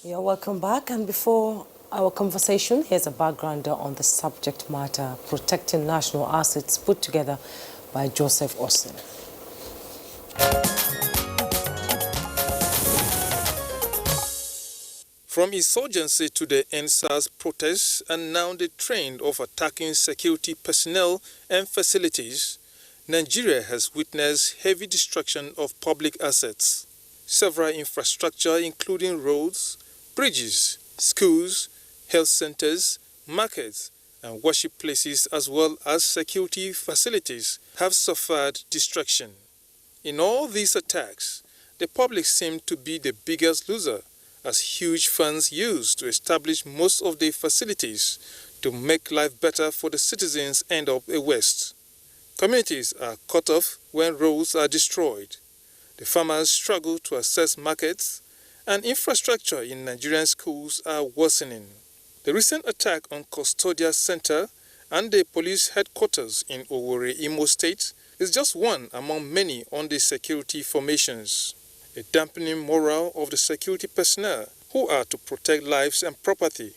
You're welcome back. And before our conversation, here's a background on the subject matter, protecting national assets, put together by Joseph Austin. From insurgency to the NSAS protests and now the trend of attacking security personnel and facilities, Nigeria has witnessed heavy destruction of public assets. Several infrastructure including roads, bridges, schools, health centers, markets, and worship places as well as security facilities have suffered destruction. In all these attacks, the public seemed to be the biggest loser, as huge funds used to establish most of the facilities to make life better for the citizens end up a waste. Communities are cut off when roads are destroyed. The farmers struggle to access markets, and infrastructure in Nigerian schools are worsening. The recent attack on Custodia Center and the police headquarters in Owerri, Imo State, is just one among many on the security formations. A dampening morale of the security personnel who are to protect lives and property,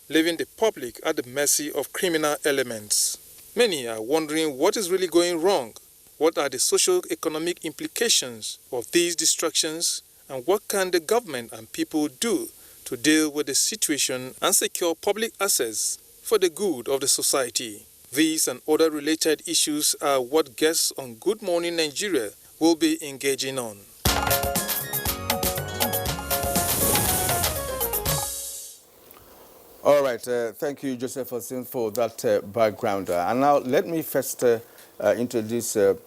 leaving the public at the mercy of criminal elements. Many are wondering what is really going wrong, what are the socio-economic implications of these destructions, and what can the government and people do to deal with the situation and secure public assets for the good of the society. These and other related issues are what guests on Good Morning Nigeria will be engaging on. All right, thank you, Joseph Austin, for that background. And now let me first introduce some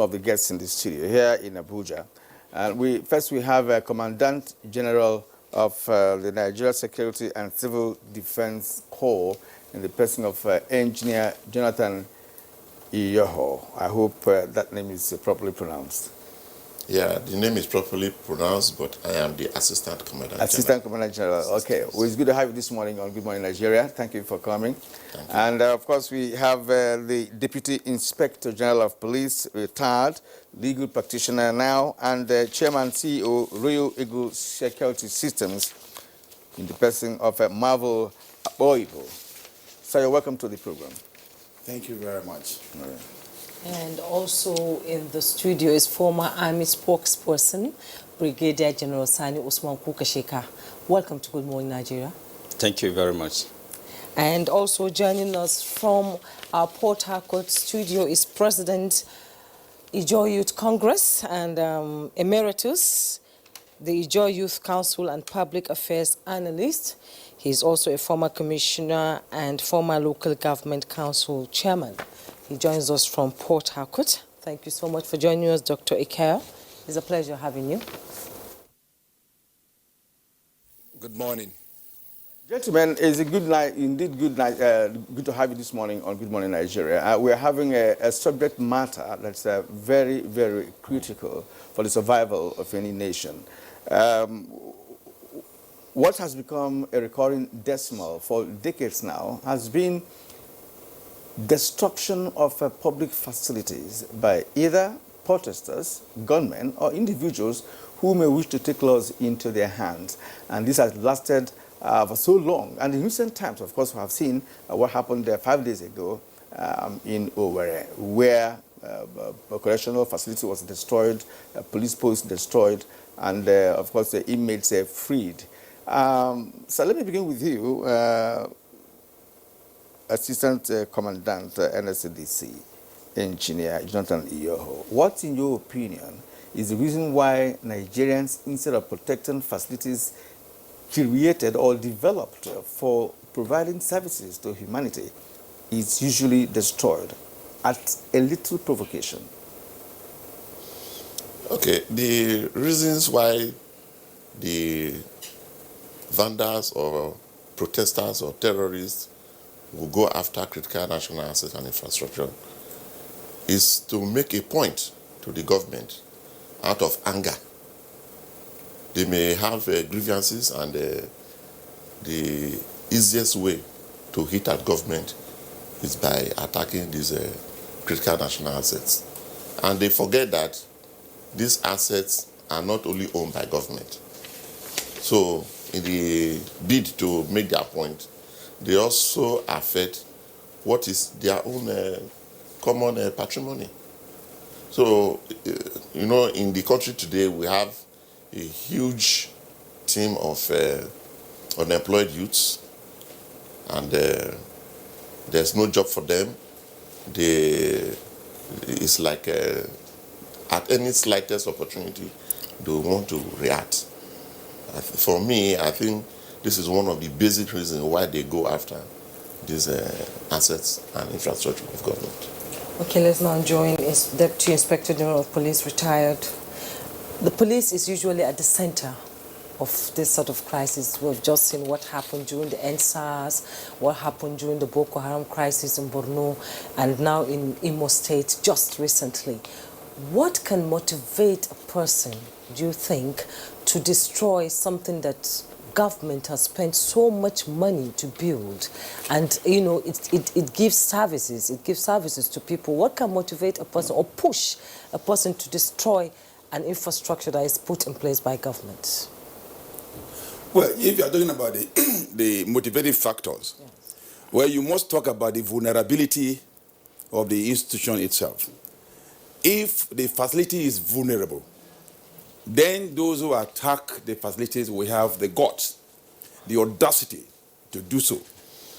of the guests in the studio here in Abuja. And we have Commandant General of the Nigeria Security and Civil Defense Corps in the person of Engineer Jonathan Iyoho. I hope that name is properly pronounced. Yeah, the name is properly pronounced, but I am the Assistant Commandant Assistant Commandant General. Okay, well, it's good to have you this morning on Good Morning Nigeria. Thank you for coming. Thank you. And of course, we have the Deputy Inspector General of Police, retired, legal practitioner now, and Chairman CEO, Royal Eagle Security Systems, in the person of Marvel Aboibo. So you're welcome to the program. Thank you very much. All right. And also in the studio is former Army spokesperson, Brigadier General Sani Usman Kukasheka. Welcome to Good Morning Nigeria. Thank you very much. And also joining us from our Port Harcourt studio is President Ijaw Youth Congress and Emeritus, the Ijaw Youth Council and Public Affairs Analyst. He's also a former commissioner and former local government council chairman. He joins us from Port Harcourt. Thank you so much for joining us, Dr. Ikea. It's a pleasure having you. Good morning. Gentlemen, it's a good night, indeed good night. Good to have you this morning on Good Morning Nigeria. We're having a subject matter that's very, very critical for the survival of any nation. What has become a recurring decimal for decades now has been destruction of public facilities by either protesters, gunmen, or individuals who may wish to take laws into their hands. And this has lasted for so long. And in recent times, of course, we have seen what happened 5 days ago in Owerri, where a correctional facility was destroyed, a police post destroyed, and of course, the inmates freed. So let me begin with you, Assistant Commandant NSCDC, Engineer Jonathan Iyoho. What, in your opinion, is the reason why Nigerians, instead of protecting facilities created or developed for providing services to humanity, is usually destroyed at a little provocation? Okay, the reasons why the vandals or protesters or terrorists will go after critical national assets and infrastructure is to make a point to the government out of anger. They may have grievances, and the easiest way to hit at government is by attacking these critical national assets. And they forget that these assets are not only owned by government. So in the bid to make their point, they also affect what is their own common patrimony. So, in the country today, we have a huge team of unemployed youths, and there's no job for them. It's like at any slightest opportunity, they want to react. For me, I think this is one of the basic reasons why they go after these assets and infrastructure of government. Okay, let's now join Deputy Inspector General of Police, retired. The police is usually at the center of this sort of crisis. We've just seen what happened during the NSAS, what happened during the Boko Haram crisis in Borno, and now in Imo State just recently. What can motivate a person, do you think, to destroy something that government has spent so much money to build, and it gives services to people? What can motivate a person or push a person to destroy an infrastructure that is put in place by government? Well, if you are talking about the motivating factors, yes, well, you must talk about the vulnerability of the institution itself. If the facility is vulnerable, then those who attack the facilities will have the guts, the audacity to do so.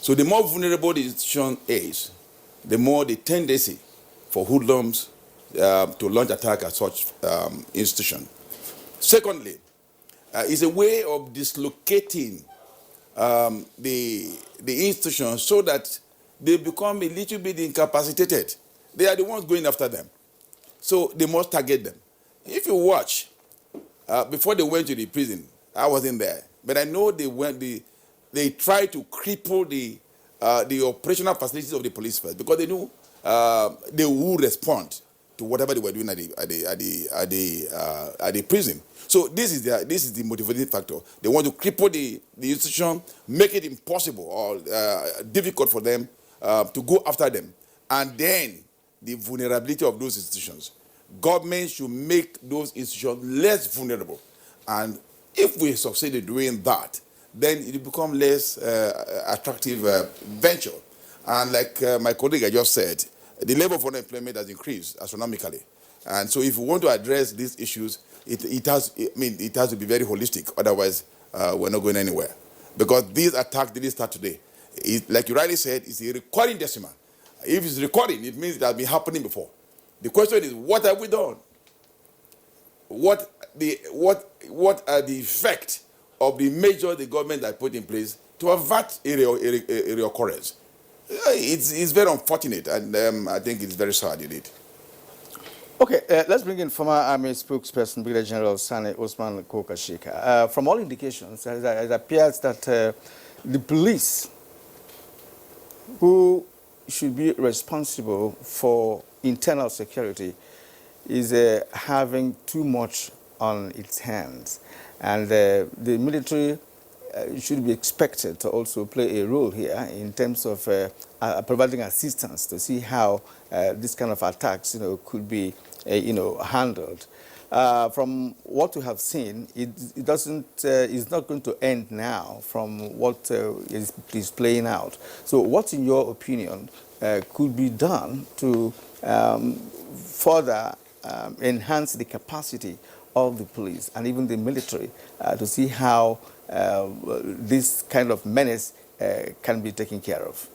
So the more vulnerable the institution is, the more the tendency for hoodlums to launch attack at such institution. Secondly, is a way of dislocating the institution so that they become a little bit incapacitated. They are the ones going after them. So they must target them. If you watch, before they went to the prison, I wasn't there, but I know they tried to cripple the operational facilities of the police first, because they knew they would respond to whatever they were doing at the prison. So this is the motivating factor. They want to cripple the institution, make it impossible or difficult for them to go after them. And then the vulnerability of those institutions. Government should make those institutions less vulnerable. And if we succeed in doing that, then it will become less attractive venture. And like my colleague just said, the level of unemployment has increased astronomically. And so if we want to address these issues, it has to be very holistic. Otherwise, we're not going anywhere. Because these attacks didn't start today. Like you rightly said, it's a recurring decimal. If it's recurring, it means it has been happening before. The question is, what have we done? What are the effects of the measures the government has put in place to avert a reoccurrence? It's very unfortunate, and I think it's very sad indeed. Okay, let's bring in former Army spokesperson, Brigadier General Sani Osman Kokashika. From all indications, it appears that the police, who should be responsible for internal security, is having too much on its hands. And the military should be expected to also play a role here in terms of providing assistance to see how this kind of attacks, could be, handled. From what we have seen, it doesn't, it's not going to end now from what is playing out. So what, in your opinion, could be done to further enhance the capacity of the police and even the military to see how this kind of menace can be taken care of?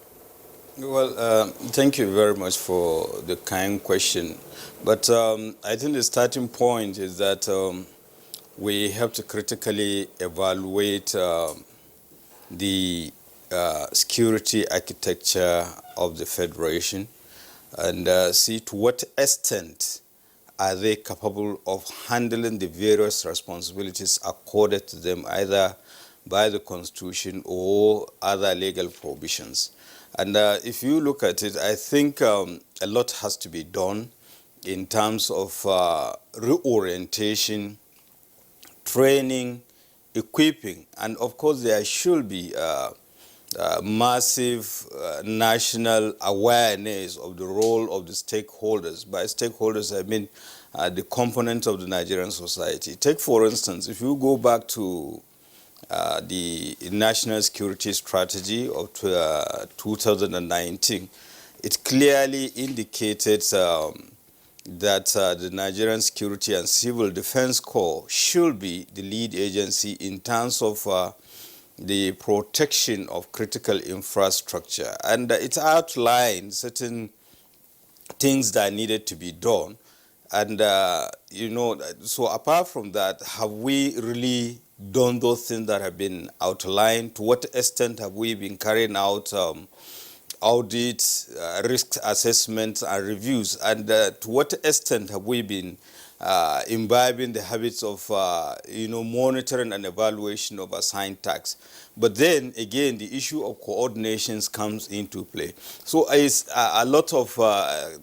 Well, thank you very much for the kind question. But I think the starting point is that we have to critically evaluate the security architecture of the Federation and see to what extent are they capable of handling the various responsibilities accorded to them either by the Constitution or other legal provisions. And if you look at it, I think a lot has to be done in terms of reorientation, training, equipping, and of course there should be massive national awareness of the role of the stakeholders. By stakeholders, I mean the components of the Nigerian society. Take, for instance, if you go back to the National Security Strategy of 2019, it clearly indicated that the Nigerian Security and Civil Defense Corps should be the lead agency in terms of the protection of critical infrastructure. And it outlined certain things that needed to be done. And, so apart from that, have we really done those things that have been outlined? To what extent have we been carrying out audits, risk assessments and reviews? And to what extent have we been imbibing the habits of, monitoring and evaluation of assigned tasks? But then again, the issue of coordinations comes into play. So it's a lot of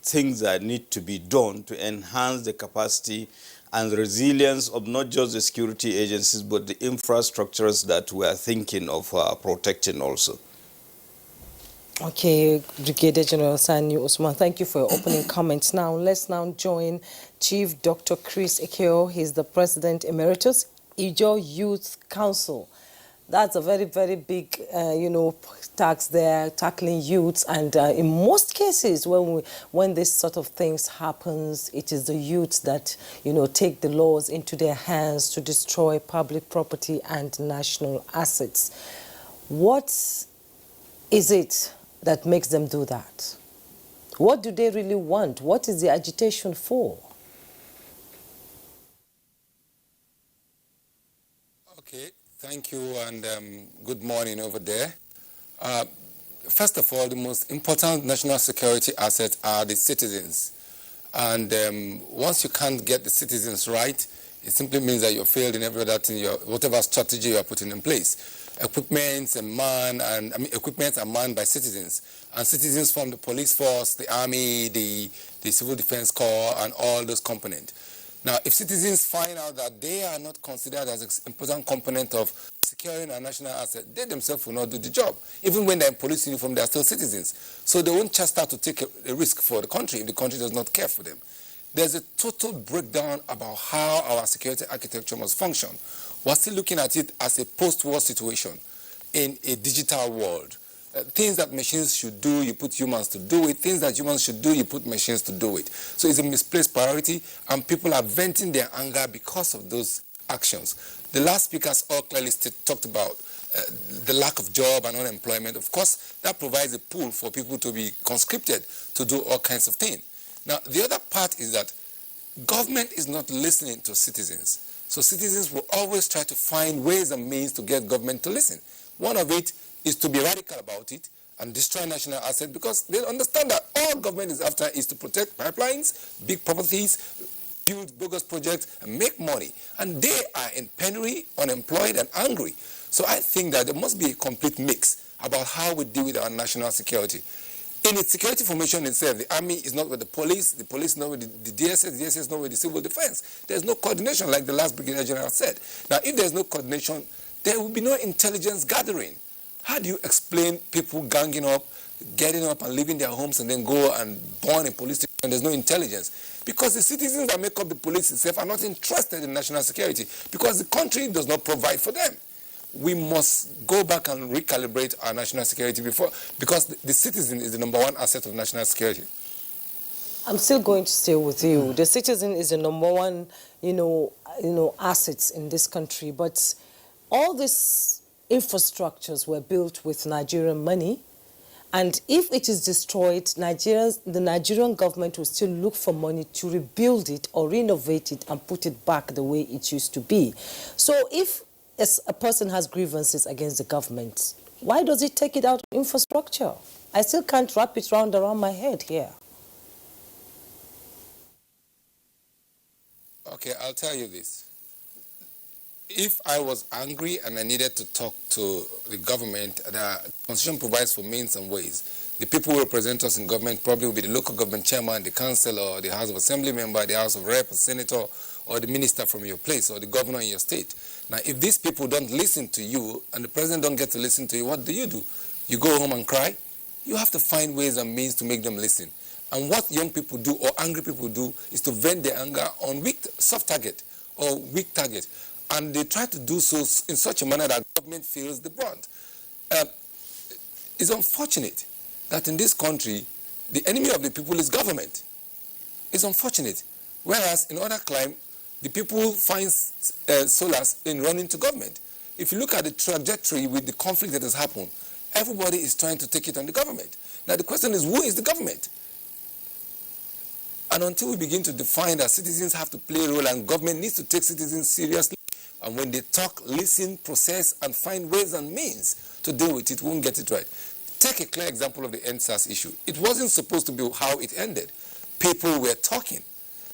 things that need to be done to enhance the capacity and resilience of not just the security agencies, but the infrastructures that we are thinking of protecting also. Okay, Brigadier General Sani Usman, thank you for your opening comments. Now, let's now join Chief Dr. Chris Ekeo. He's the President Emeritus, Ijaw Youth Council. That's a very, very big, task there, tackling youths. And in most cases, when this sort of things happens, it is the youths that, take the laws into their hands to destroy public property and national assets. What is it that makes them do that? What do they really want? What is the agitation for? Okay, thank you, and good morning over there. First of all, the most important national security assets are the citizens. And once you can't get the citizens right, it simply means that you failed in every other thing, whatever strategy you are putting in place. Equipment are manned by citizens, and citizens from the police force, the army, the civil defense corps, and all those components. Now, if citizens find out that they are not considered as an important component of securing a national asset, they themselves will not do the job. Even when they're in police uniform, they are still citizens. So they won't just start to take a risk for the country if the country does not care for them. There's a total breakdown about how our security architecture must function. We're still looking at it as a post-war situation in a digital world. Things that machines should do, you put humans to do it. Things that humans should do, you put machines to do it. So it's a misplaced priority, and people are venting their anger because of those actions. The last speakers all clearly talked about the lack of job and unemployment. Of course, that provides a pool for people to be conscripted to do all kinds of things. Now, the other part is that government is not listening to citizens. So citizens will always try to find ways and means to get government to listen. One of it is to be radical about it and destroy national assets, because they understand that all government is after is to protect pipelines, big properties, build bogus projects, and make money. And they are in penury, unemployed, and angry. So I think that there must be a complete mix about how we deal with our national security. In its security formation itself, the army is not with the police is not with the DSS is not with the civil defense. There's no coordination, like the last Brigadier General said. Now, if there's no coordination, there will be no intelligence gathering. How do you explain people ganging up, getting up and leaving their homes and then go and burn a police station and there's no intelligence? Because the citizens that make up the police itself are not interested in national security, because the country does not provide for them. We must go back and recalibrate our national security because the citizen is the #1 asset of national security. I'm still going to stay with you. The citizen is the #1, assets in this country. But all these infrastructures were built with Nigerian money, and if it is destroyed, the Nigerian government will still look for money to rebuild it or renovate it and put it back the way it used to be. So if a person has grievances against the government, why does it take it out of infrastructure? I still can't wrap it around my head here. Okay, I'll tell you this. If I was angry and I needed to talk to the government, the Constitution provides for means and ways. The people who represent us in government probably will be the local government chairman, the council, or the House of Assembly member, the House of Rep, or senator, or the minister from your place, or the governor in your state. Now, if these people don't listen to you and the president don't get to listen to you, what do? You go home and cry? You have to find ways and means to make them listen. And what young people do or angry people do is to vent their anger on soft target or weak target. And they try to do so in such a manner that government feels the brunt. It's unfortunate that in this country, the enemy of the people is government. It's unfortunate. Whereas in other climes, the people find solace in running to government. If you look at the trajectory with the conflict that has happened, everybody is trying to take it on the government. Now the question is, who is the government? And until we begin to define that citizens have to play a role and government needs to take citizens seriously, and when they talk, listen, process, and find ways and means to deal with it, we won't get it right. Take a clear example of the NSAS issue. It wasn't supposed to be how it ended. People were talking.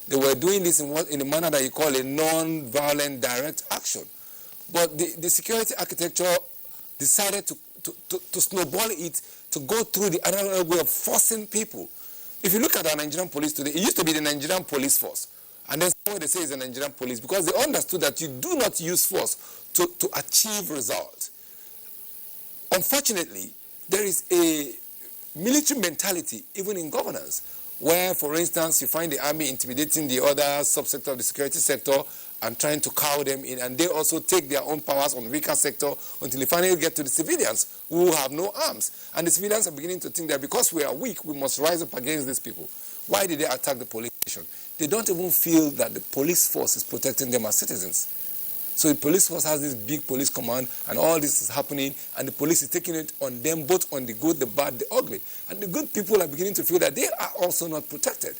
They were doing this in a manner that you call a non-violent direct action. But the security architecture decided to snowball it, to go through the other way of forcing people. If you look at our Nigerian police today, it used to be the Nigerian police force. And then somewhere they say it's the Nigerian police because they understood that you do not use force to achieve results. Unfortunately, there is a military mentality even in governance where, for instance, you find the army intimidating the other subsector of the security sector and trying to cow them in, and they also take their own powers on the weaker sector until they finally get to the civilians who have no arms. And the civilians are beginning to think that because we are weak, we must rise up against these people. Why did they attack the police station? They don't even feel that the police force is protecting them as citizens. So the police force has this big police command, and all this is happening, and the police is taking it on them, both on the good, the bad, the ugly. And the good people are beginning to feel that they are also not protected.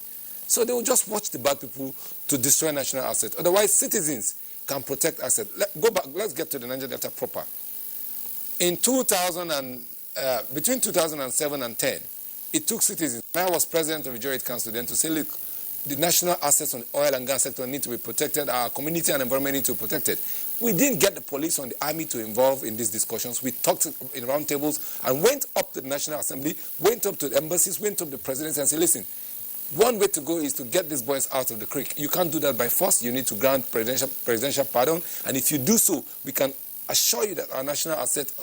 So they will just watch the bad people to destroy national assets. Otherwise, citizens can protect assets. Go back, let's get to the Niger Delta proper. In between 2007 and 10, it took citizens, I was president of the Joint Council then, to say, look, the national assets on the oil and gas sector need to be protected, our community and environment need to be protected. We didn't get the police or the army to involve in these discussions. We talked in round tables and went up to the National Assembly, went up to the embassies, went up to the presidency and said, listen, one way to go is to get these boys out of the creek. You can't do that by force. You need to grant presidential pardon. And if you do so, we can assure you that our national assets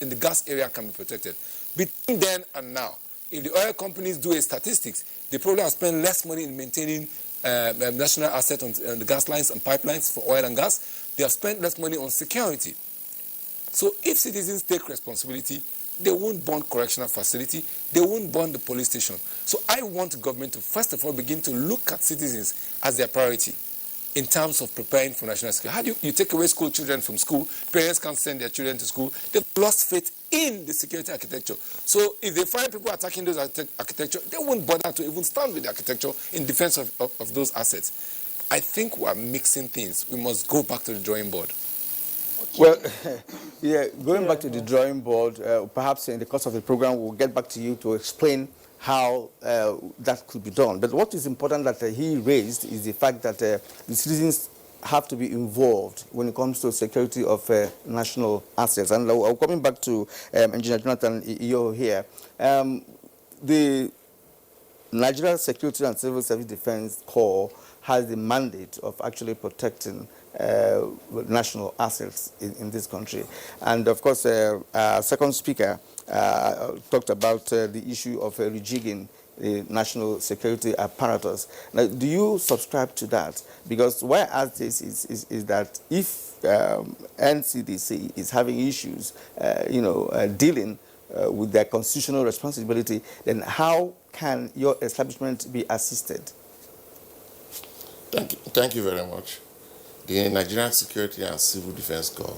in the gas area can be protected. Between then and now, if the oil companies do a statistics, they probably have spent less money in maintaining national assets on the gas lines and pipelines for oil and gas. They have spent less money on security. So if citizens take responsibility, they won't burn correctional facility, they won't burn the police station. So I want the government to first of all begin to look at citizens as their priority in terms of preparing for national security. How do you take away school children from school? Parents can't send their children to school. They've lost faith in the security architecture. So if they find people attacking those architecture, they won't bother to even stand with the architecture in defense of those assets. I think we're mixing things. We must go back to the drawing board. Well, yeah, going back to the drawing board, perhaps in the course of the program, we'll get back to you to explain how that could be done. But what is important that he raised is the fact that the citizens have to be involved when it comes to security of national assets. And coming back to Engineer Jonathan Iyo here, the Nigeria Security and Civil Service Defense Corps has the mandate of actually protecting national assets in this country. And of course, our second speaker talked about the issue of rejigging the national security apparatus. Now, do you subscribe to that? Because why I ask this is that if NCDC is having issues, dealing with their constitutional responsibility, then how can your establishment be assisted? Thank you very much. The Nigerian Security and Civil Defense Corps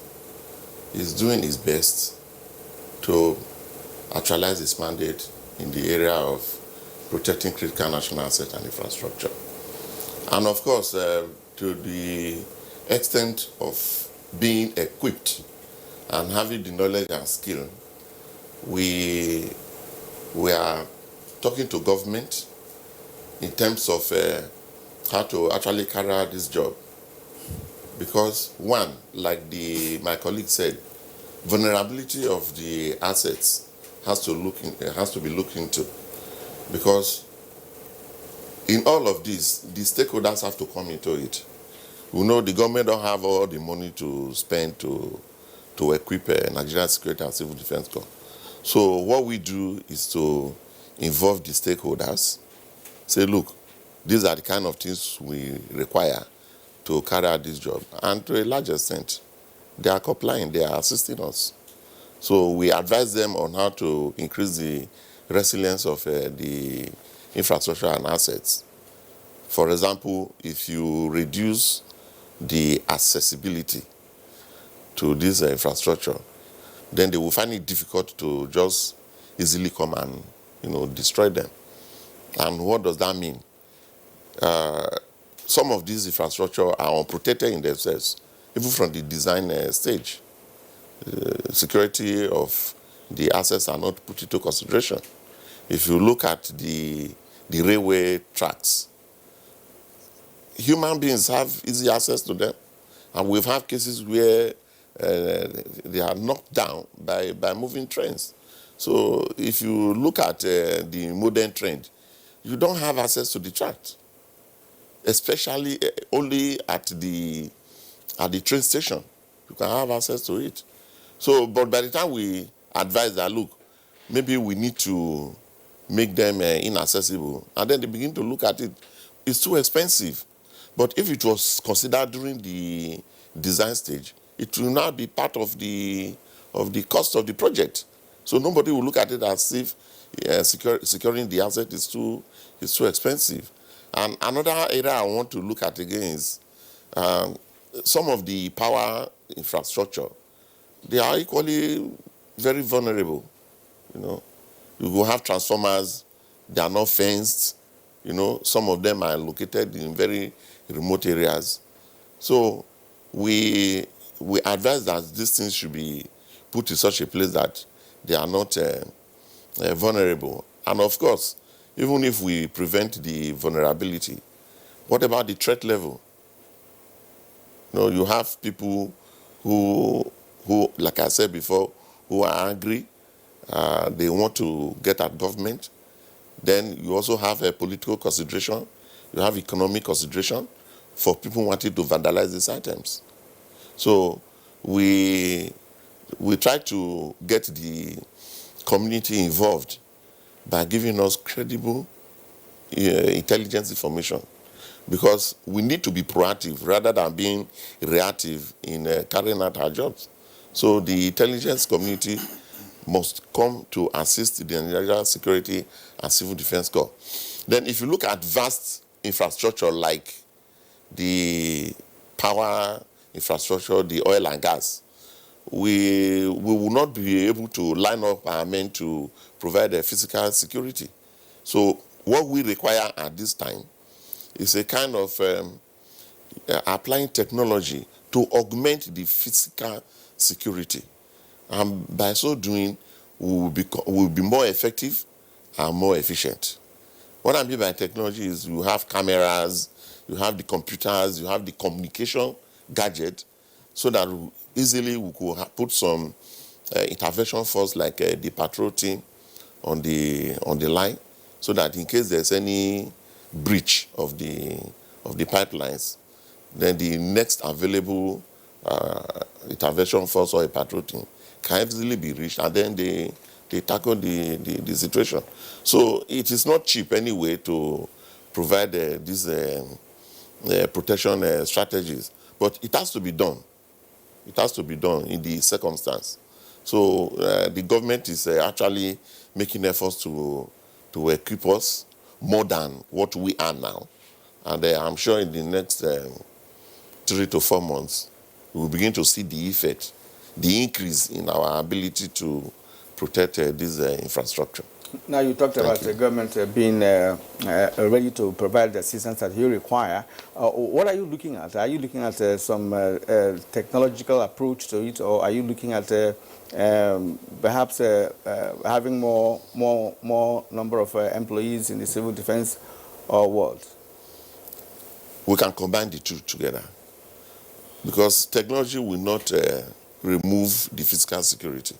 is doing its best to actualize its mandate in the area of protecting critical national assets and infrastructure. And of course, to the extent of being equipped and having the knowledge and skill, we are talking to government in terms of how to actually carry out this job. Because one, like my colleague said, vulnerability of the assets has to be looked into. Because in all of this, the stakeholders have to come into it. We know the government don't have all the money to spend to equip Nigerian Security and Civil Defense Corps. So what we do is to involve the stakeholders, say, look, these are the kind of things we require to carry out this job. And to a large extent, they are complying, they are assisting us. So we advise them on how to increase the resilience of the infrastructure and assets. For example, if you reduce the accessibility to this infrastructure, then they will find it difficult to just easily come and, destroy them. And what does that mean? Some of these infrastructure are unprotected in themselves, even from the design stage. Security of the assets are not put into consideration. If you look at the railway tracks, human beings have easy access to them, and we've had cases where they are knocked down by moving trains. So if you look at the modern trend, you don't have access to the track, especially only at the train station. You can have access to it. So, but by the time we advise that, look, maybe we need to make them inaccessible, and then they begin to look at it, it's too expensive. But if it was considered during the design stage, it will now be part of the cost of the project. So nobody will look at it as if securing the asset is too expensive. And another area I want to look at again is some of the power infrastructure. They are equally very vulnerable. You will have transformers, they are not fenced. Some of them are located in very remote areas. So we advise that these things should be put in such a place that they are not vulnerable. And of course, even if we prevent the vulnerability, what about the threat level? You have people who, like I said before, who are angry. They want to get at government. Then you also have a political consideration. You have economic consideration for people wanting to vandalize these items. So we try to get the community involved by giving us credible intelligence information, because we need to be proactive rather than being reactive in carrying out our jobs. So the intelligence community must come to assist the Nigerian Security and Civil Defense Corps. Then if you look at vast infrastructure like the power infrastructure, the oil and gas, we will not be able to line up our men to provide a physical security. So what we require at this time is a kind of applying technology to augment the physical security. And by so doing, we will be more effective and more efficient. What I mean by technology is you have cameras, you have the computers, you have the communication gadget, so that easily we could put some intervention force like the patrol team on the line, so that in case there's any breach of the pipelines, then the next available intervention force or a patrol team can easily be reached, and then they tackle the situation. So it is not cheap anyway to provide these protection strategies, but it has to be done. It has to be done in the circumstance. So the government is actually making efforts to equip us more than what we are now. And I'm sure in the next 3 to 4 months, we will begin to see the effect, the increase in our ability to protect this infrastructure. Now you talked about the government being ready to provide the assistance that you require. What are you looking at? Are you looking at some technological approach to it, or are you looking at perhaps having more number of employees in the civil defense, or what? We can combine the two together, because technology will not remove the physical security.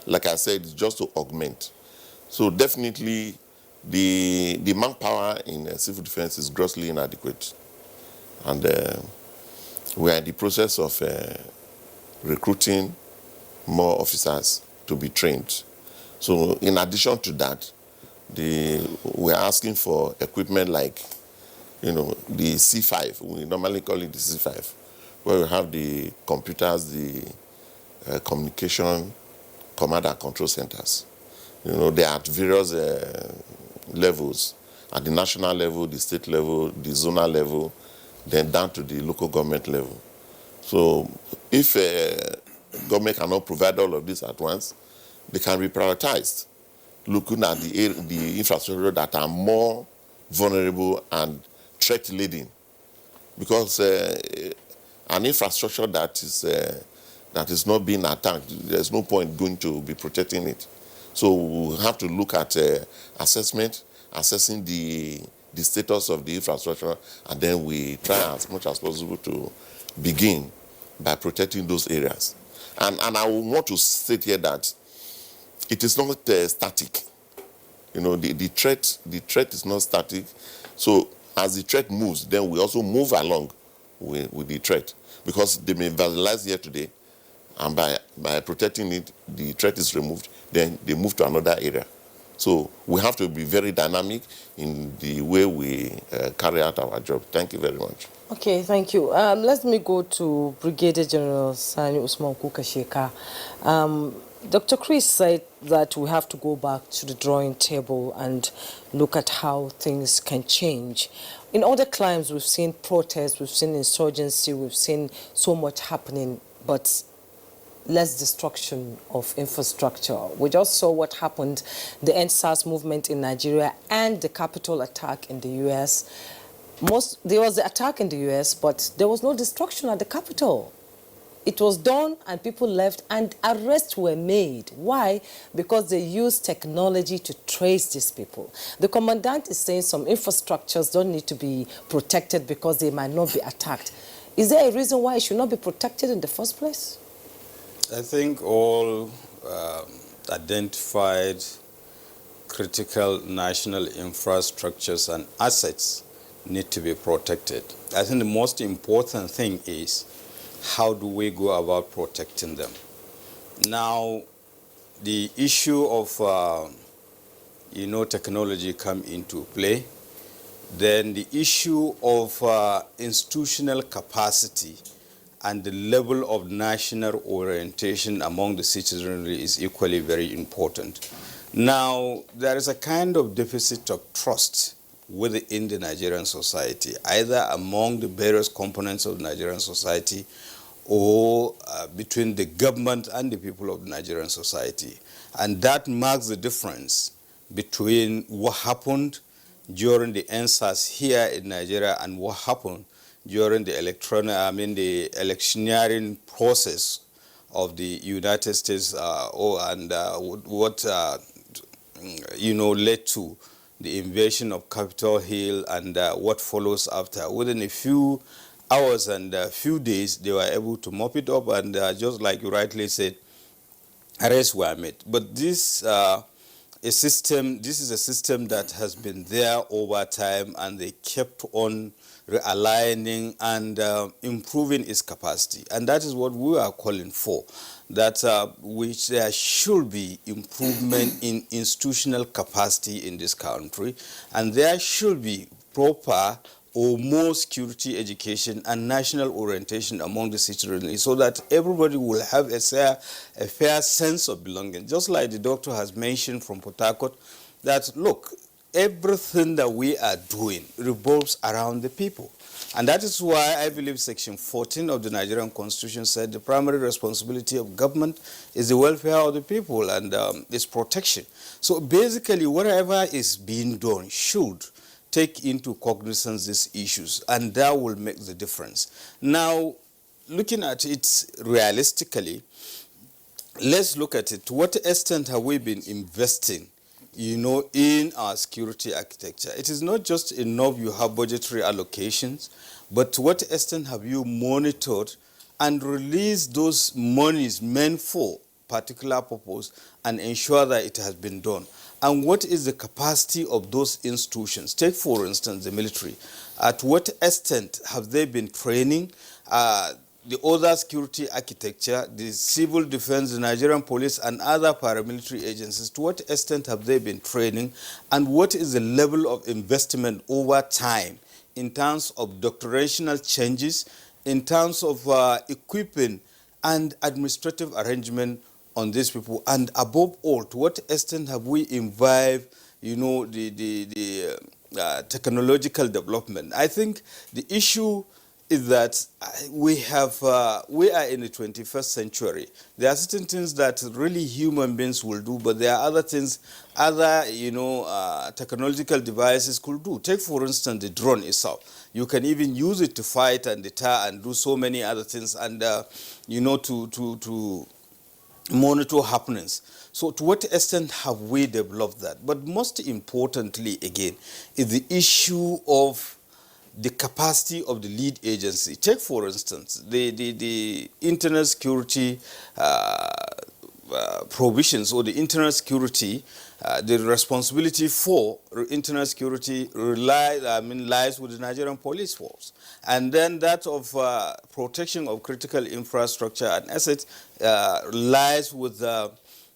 Like I said, it's just to augment. So definitely the manpower in civil defense is grossly inadequate. And we are in the process of recruiting more officers to be trained. So in addition to that, we are asking for equipment like the C5. We normally call it the C5, where we have the computers, the communication, command and control centers. They are at various levels, at the national level, the state level, the zonal level, then down to the local government level. So if government cannot provide all of this at once, they can be prioritized, looking at the infrastructure that are more vulnerable and threat-laden. Because an infrastructure that is not being attacked, there's no point going to be protecting it. So we have to look at assessing the status of the infrastructure, and then we try as much as possible to begin by protecting those areas. And I want to state here that it is not static. The threat is not static. So as the threat moves, then we also move along with the threat, because they may vandalize here today, and by protecting it, the threat is removed, then they move to another area. So we have to be very dynamic in the way we carry out our job. Thank you very much. Okay, thank you. Let me go to Brigadier General Sani Usman Kukasheka. Dr. Chris said that we have to go back to the drawing table and look at how things can change. In other climes, we've seen protests, we've seen insurgency, we've seen so much happening, but less destruction of infrastructure. We just saw what happened, the NSAS movement in Nigeria and the Capitol attack in the US. There was the attack in the US, but there was no destruction at the Capitol. It was done and people left and arrests were made. Why? Because they used technology to trace these people. The commandant is saying some infrastructures don't need to be protected because they might not be attacked. Is there a reason why it should not be protected in the first place? I think all identified critical national infrastructures and assets need to be protected. I think the most important thing is, how do we go about protecting them? Now, the issue of, technology come into play. Then the issue of institutional capacity and the level of national orientation among the citizenry is equally very important. Now, there is a kind of deficit of trust within the Nigerian society, either among the various components of the Nigerian society or between the government and the people of the Nigerian society. And that marks the difference between what happened during the NSAS here in Nigeria and what happened during the electioneering process of the United States, what led to the invasion of Capitol Hill and what follows after. Within a few hours and a few days, they were able to mop it up, and just like you rightly said, arrests were made. But this is a system that has been there over time, and they kept on realigning and improving its capacity. And that is what we are calling for, that there should be improvement in institutional capacity in this country, and there should be proper or more security education and national orientation among the citizenry, so that everybody will have a fair sense of belonging. Just like the doctor has mentioned from Port Harcourt, that look, everything that we are doing revolves around the people. And that is why I believe Section 14 of the Nigerian Constitution said the primary responsibility of government is the welfare of the people and its protection. So basically, whatever is being done should take into cognizance these issues, and that will make the difference. Now, looking at it realistically, let's look at it. To what extent have we been investing in our security architecture? It is not just enough you have budgetary allocations, but to what extent have you monitored and released those monies meant for particular purpose and ensure that it has been done? And what is the capacity of those institutions? Take, for instance, the military. At what extent have they been training the other security architecture, the civil defense, the Nigerian police, and other paramilitary agencies? To what extent have they been training? And what is the level of investment over time in terms of doctrinational changes, in terms of equipping and administrative arrangement on these people, and above all, to what extent have we imbibed, the technological development? I think the issue is that we are in the 21st century. There are certain things that really human beings will do, but there are other things, other technological devices could do. Take, for instance, the drone itself. You can even use it to fight and deter and do so many other things, and to monitor happenings. So to what extent have we developed that? But most importantly, again, is the issue of the capacity of the lead agency. Take, for instance, the internal security provisions, or the internal security, the responsibility for internal security lies with the Nigerian police force. And then that of protection of critical infrastructure and assets lies with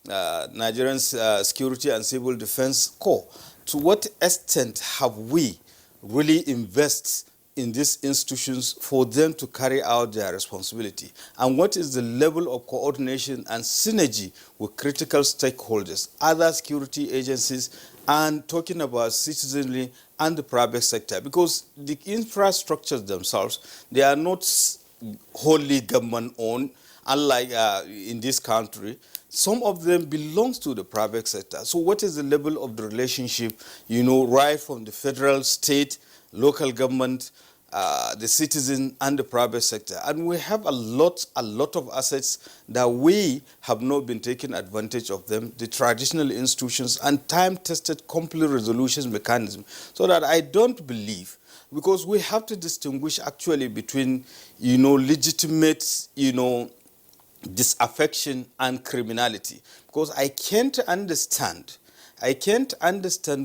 Nigerian Security and Civil Defense Corps. To what extent have we really invest in these institutions for them to carry out their responsibility? And what is the level of coordination and synergy with critical stakeholders, other security agencies, and talking about citizenry and the private sector? Because the infrastructures themselves, they are not wholly government-owned, unlike in this country. Some of them belongs to the private sector. So what is the level of the relationship, right from the federal, state, local government, the citizen, and the private sector? And we have a lot of assets that we have not been taking advantage of them, the traditional institutions and time-tested conflict resolution mechanism. So that I don't believe, because we have to distinguish actually between, legitimate, disaffection and criminality. Because I can't understand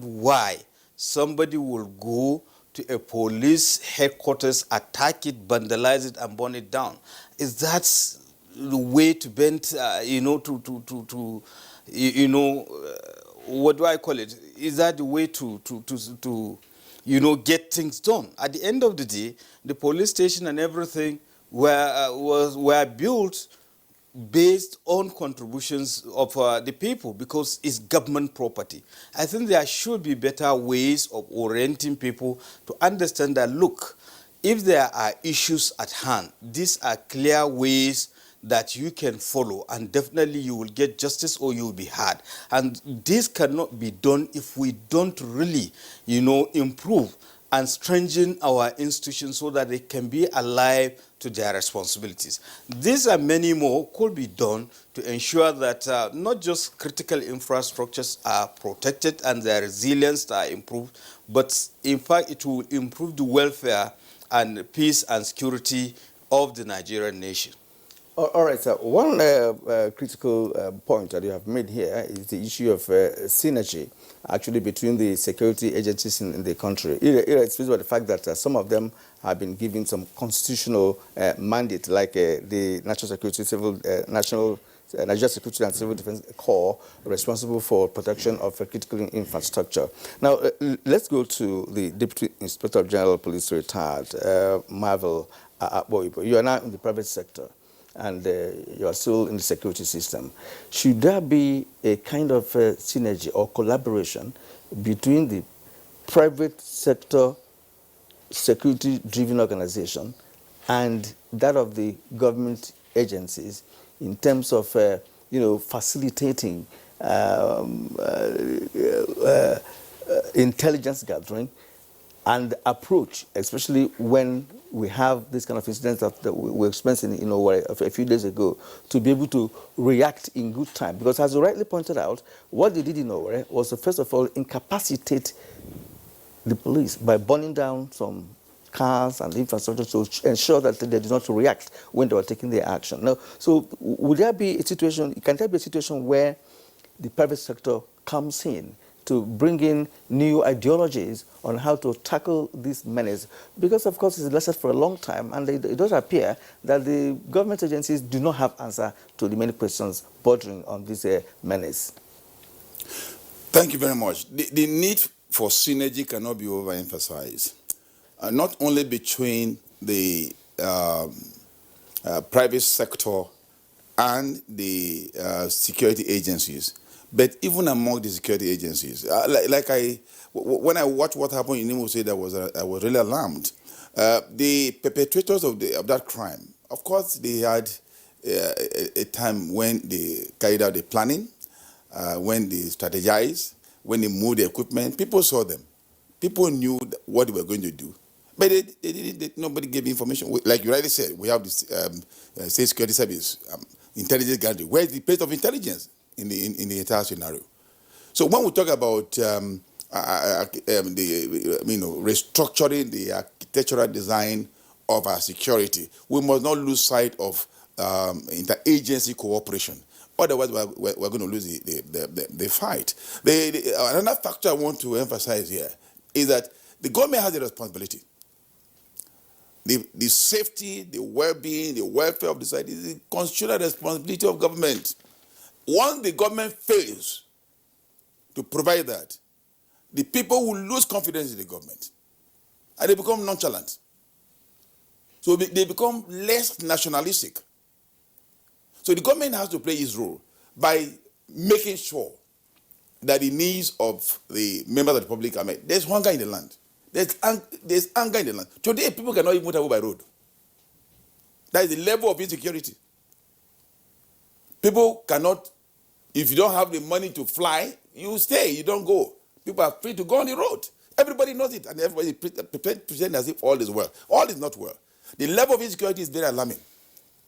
why somebody will go to a police headquarters, attack it, vandalize it, and burn it down. Is that the way to bend, what do I call it? Is that the way to get things done? At the end of the day, the police station and everything were built based on contributions of the people, because it's government property. I think there should be better ways of orienting people to understand that, look, if there are issues at hand, these are clear ways that you can follow, and definitely you will get justice or you will be heard. And this cannot be done if we don't really, improve and strengthen our institutions so that they can be alive to their responsibilities. These and many more could be done to ensure that not just critical infrastructures are protected and their resilience are improved, but in fact it will improve the welfare and peace and security of the Nigerian nation. All right, sir. One critical point that you have made here is the issue of synergy, actually, between the security agencies in the country. It's based on the fact that some of them have been given some constitutional mandate, like the Nigerian Security and Civil Defense Corps, responsible for protection of critical infrastructure. Now, let's go to the Deputy Inspector General of Police, retired, Marvel Aboibo. You are now in the private sector, and you are still in the security system. Should there be a kind of synergy or collaboration between the private sector security-driven organization and that of the government agencies in terms of, facilitating intelligence gathering and approach, especially when we have this kind of incidents that we were experiencing, a few days ago, to be able to react in good time? Because as you rightly pointed out, what they did in Owerri was to, first of all, incapacitate the police by burning down some cars and infrastructure to ensure that they did not react when they were taking their action. Now, so would there be a situation, can there be a situation where the private sector comes in to bring in new ideologies on how to tackle this menace? Because, of course, it's lasted for a long time, and it does appear that the government agencies do not have answer to the many questions bordering on this menace. Thank you very much. The need for synergy cannot be overemphasized. not only between the private sector and the security agencies, but even among the security agencies. When I watched what happened in Imo State, I was really alarmed. The perpetrators of that crime, of course, they had a time when they carried out the planning, when they strategized, when they moved the equipment. People saw them. People knew what they were going to do. But nobody gave information. Like you rightly said, we have this State Security Service, intelligence gathering. Where is the place of intelligence in the entire scenario? So when we talk about restructuring the architectural design of our security, we must not lose sight of interagency cooperation. Otherwise, we're going to lose the fight. Another factor I want to emphasize here is that the government has a responsibility. The safety, the well-being, the welfare of the society is the constitutional responsibility of government. Once the government fails to provide that, the people will lose confidence in the government and they become nonchalant. So they become less nationalistic. So the government has to play its role by making sure that the needs of the members of the public are met. There's hunger in the land. There's anger in the land. Today, people cannot even travel by road. That is the level of insecurity. People cannot, if you don't have the money to fly, you stay, you don't go. People are free to go on the road. Everybody knows it, and everybody pretends as if all is well. All is not well. The level of insecurity is very alarming,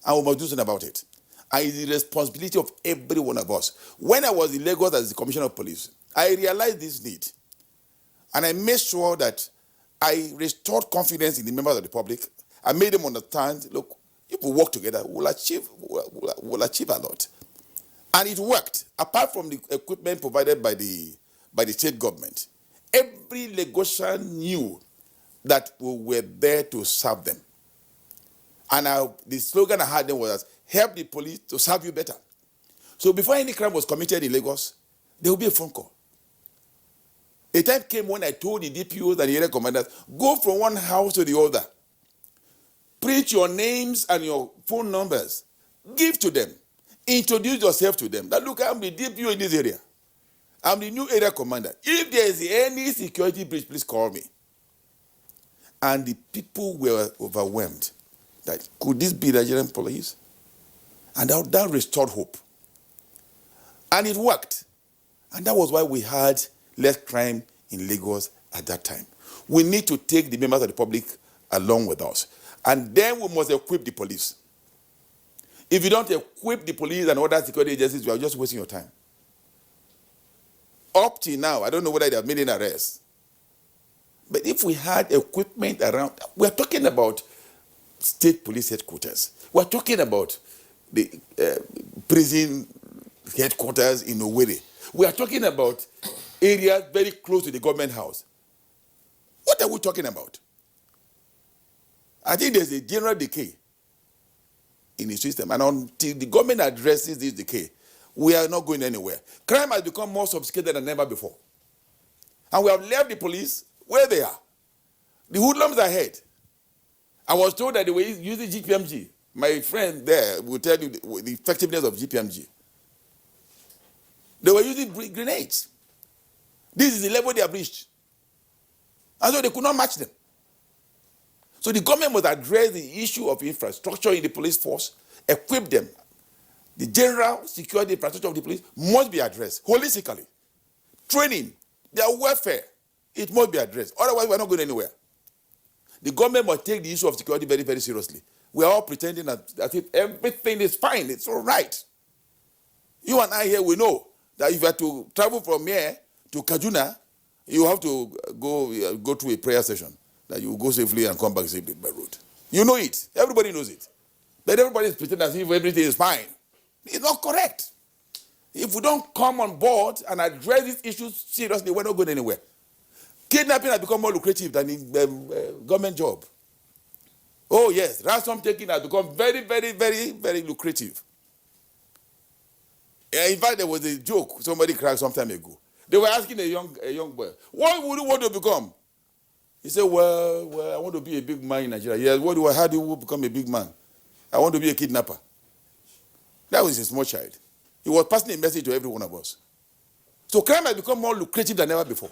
and we must do something about it. And it's the responsibility of every one of us. When I was in Lagos as the Commissioner of Police, I realized this need. And I made sure that I restored confidence in the members of the public. I made them understand, look, if we work together, we'll achieve a lot. And it worked. Apart from the equipment provided by the state government, every Lagosian knew that we were there to serve them. And the slogan I had then was, help the police to serve you better. So before any crime was committed in Lagos, there would be a phone call. A time came when I told the DPOs and the area commanders, go from one house to the other. Print your names and your phone numbers. Give to them. Introduce yourself to them. That, look, I'm the DPO in this area. I'm the new area commander. If there is any security breach, please call me. And the people were overwhelmed. That, could this be Nigerian police? And that restored hope. And it worked. And that was why we had less crime in Lagos at that time. We need to take the members of the public along with us. And then we must equip the police. If you don't equip the police and other security agencies, you are just wasting your time. Up till now, I don't know whether they have made any arrests. But if we had equipment around, we're talking about state police headquarters. We're talking about the prison headquarters in Owerri. We are talking about areas very close to the government house. What are we talking about? I think there's a general decay in the system, and until the government addresses this decay, we are not going anywhere. Crime has become more sophisticated than ever before. And we have left the police where they are. The hoodlums are ahead. I was told that they were using GPMG. My friend there will tell you the effectiveness of GPMG. They were using grenades. This is the level they have reached. And so they could not match them. So the government must address the issue of infrastructure in the police force, equip them. The general security infrastructure of the police must be addressed holistically. Training, their welfare, it must be addressed. Otherwise, we're not going anywhere. The government must take the issue of security very, very seriously. We are all pretending that if everything is fine, it's all right. You and I here, we know that if you have to travel from here to Kaduna, you have to go to a prayer session, that you will go safely and come back safely by road. You know it. Everybody knows it. But everybody is pretending as if everything is fine. It's not correct. If we don't come on board and address these issues seriously, we're not going anywhere. Kidnapping has become more lucrative than a government job. Oh yes, ransom taking has become very, very, very, very lucrative. In fact, there was a joke somebody cracked some time ago. They were asking a young boy, what would you want to become? He said, well, I want to be a big man in Nigeria. Yes, how do you become a big man? I want to be a kidnapper. That was a small child. He was passing a message to every one of us. So crime has become more lucrative than ever before.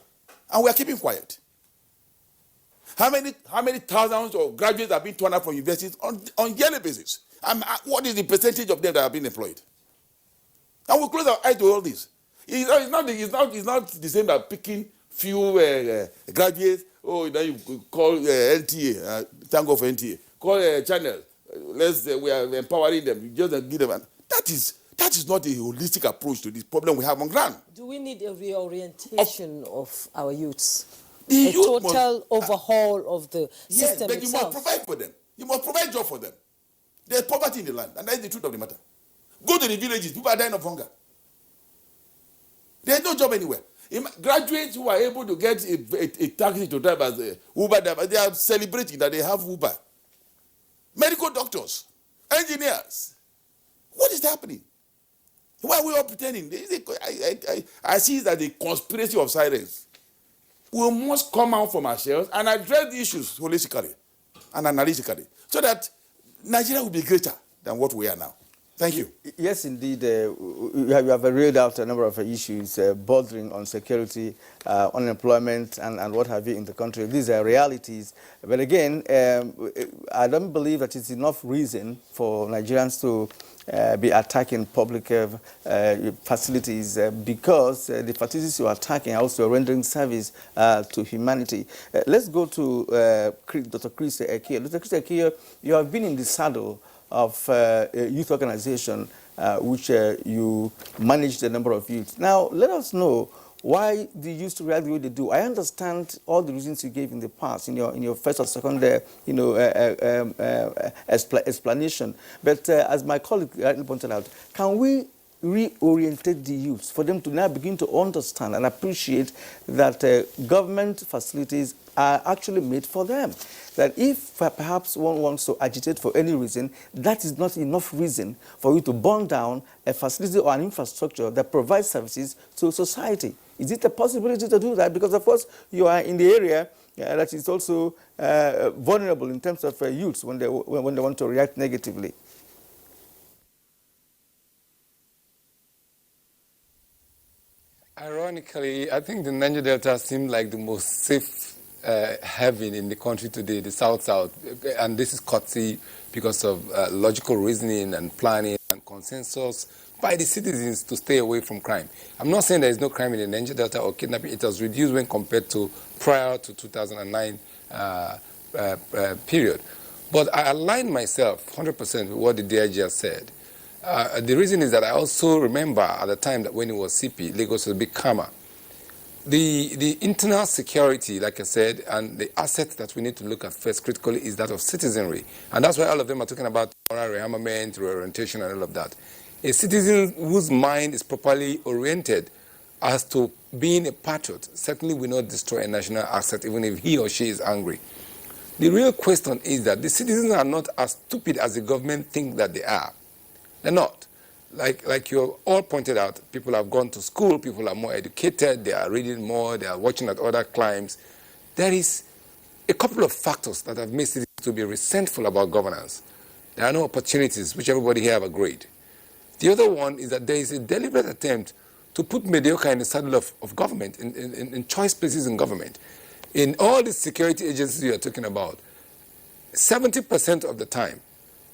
And we are keeping quiet. How many thousands of graduates have been turned out from universities on yearly basis? And what is the percentage of them that have been employed? And we close our eyes to all this. It's not the same as picking few graduates. Oh, now you call NTA, thank God for NTA. Call channel. We are empowering them. You just give them. That is not a holistic approach to this problem we have on ground. Do we need a reorientation of our youths? The a youth total overhaul of the system but itself? You must provide for them. You must provide job for them. There's poverty in the land, and that is the truth of the matter. Go to the villages, people are dying of hunger. There's no job anywhere. Graduates who are able to get a taxi to drive as a Uber driver, they are celebrating that they have Uber. Medical doctors, engineers. What is happening? Why are we all pretending? I see that the conspiracy of silence. We must come out from ourselves and address the issues holistically and analytically so that Nigeria will be greater than what we are now. Thank you. Yes, indeed. You have read out a number of issues bordering on security, unemployment, and what have you in the country. These are realities. But again, I don't believe that it's enough reason for Nigerians to be attacking public facilities because the facilities you are attacking are also rendering service to humanity. Let's go to Dr. Chris Ekiye. Dr. Chris Ekiye, you have been in the saddle of a youth organization which you manage the number of youth. Now, let us know why the youth react the way they do. I understand all the reasons you gave in the past, in your first or second, explanation. But as my colleague rightly pointed out, can we reorientate the youth for them to now begin to understand and appreciate that government facilities are actually made for them? That if perhaps one wants to agitate for any reason, that is not enough reason for you to burn down a facility or an infrastructure that provides services to society. Is it a possibility to do that? Because, of course, you are in the area that is also vulnerable in terms of youths when they want to react negatively. Ironically, I think the Niger Delta seemed like the most safe heaven in the country today, the South-South. And this is courtesy because of logical reasoning and planning and consensus by the citizens to stay away from crime. I'm not saying there is no crime in the Niger Delta or kidnapping. It has reduced when compared to prior to 2009 period. But I aligned myself 100% with what the DIG has said. The reason is that I also remember at the time that when it was CP, Lagos was a bit calmer. The internal security, like I said, and the asset that we need to look at first critically is that of citizenry. And that's why all of them are talking about moral rearmament, reorientation, and all of that. A citizen whose mind is properly oriented as to being a patriot certainly will not destroy a national asset even if he or she is angry. The real question is that the citizens are not as stupid as the government think that they are. They're not. Like you all pointed out, people have gone to school, people are more educated, they are reading more, they are watching at other climes. There is a couple of factors that have made citizens to be resentful about governance. There are no opportunities, which everybody here have agreed. The other one is that there is a deliberate attempt to put mediocre in the saddle of government, in choice places in government. In all the security agencies you are talking about, 70% of the time,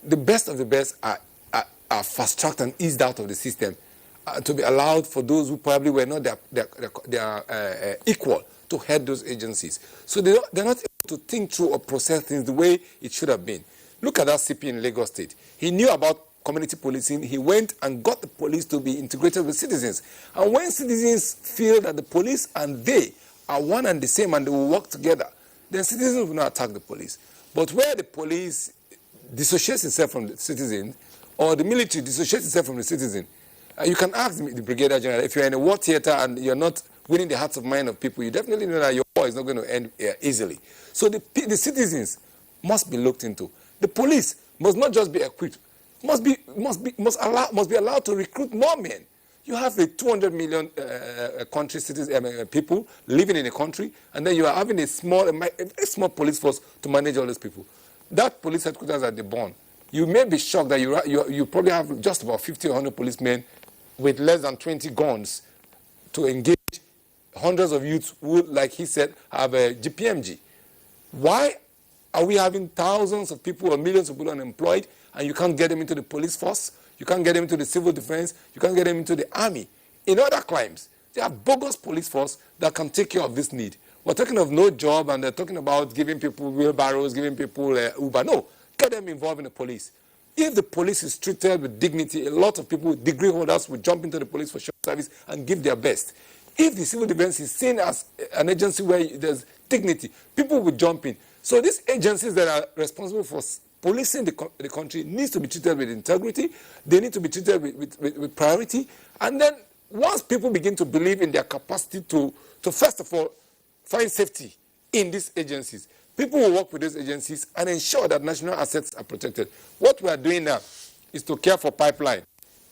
the best of the best are fast-tracked and eased out of the system to be allowed for those who probably were not their equal to head those agencies. So they're not able to think through or process things the way it should have been. Look at that CP in Lagos State. He knew about community policing. He went and got the police to be integrated with citizens. And when citizens feel that the police and they are one and the same and they will work together, then citizens will not attack the police. But where the police dissociates itself from the citizen, or the military dissociates itself from the citizen, you can ask the Brigadier General, if you're in a war theater and you're not winning the hearts of mind of people, you definitely know that your war is not going to end easily. So the citizens must be looked into. The police must not just be equipped, must be allowed to recruit more men. You have a 200 million country citizens, people living in a country, and then you are having a very small police force to manage all those people. That police headquarters at the Born, you may be shocked that you probably have just about 50 or 100 policemen with less than 20 guns to engage hundreds of youths who, like he said, have a GPMG. Why are we having thousands of people or millions of people unemployed, and you can't get them into the police force? You can't get them into the civil defense. You can't get them into the army. In other crimes, there are bogus police force that can take care of this need. We're talking of no job, and they're talking about giving people wheelbarrows, giving people Uber. No, get them involved in the police. If the police is treated with dignity, a lot of people, degree holders, will jump into the police for short service and give their best. If the civil defense is seen as an agency where there's dignity, people will jump in. So these agencies that are responsible for policing the country needs to be treated with integrity. They need to be treated with priority. And then once people begin to believe in their capacity to first of all, find safety in these agencies, people will work with these agencies and ensure that national assets are protected. What we are doing now is to care for pipeline,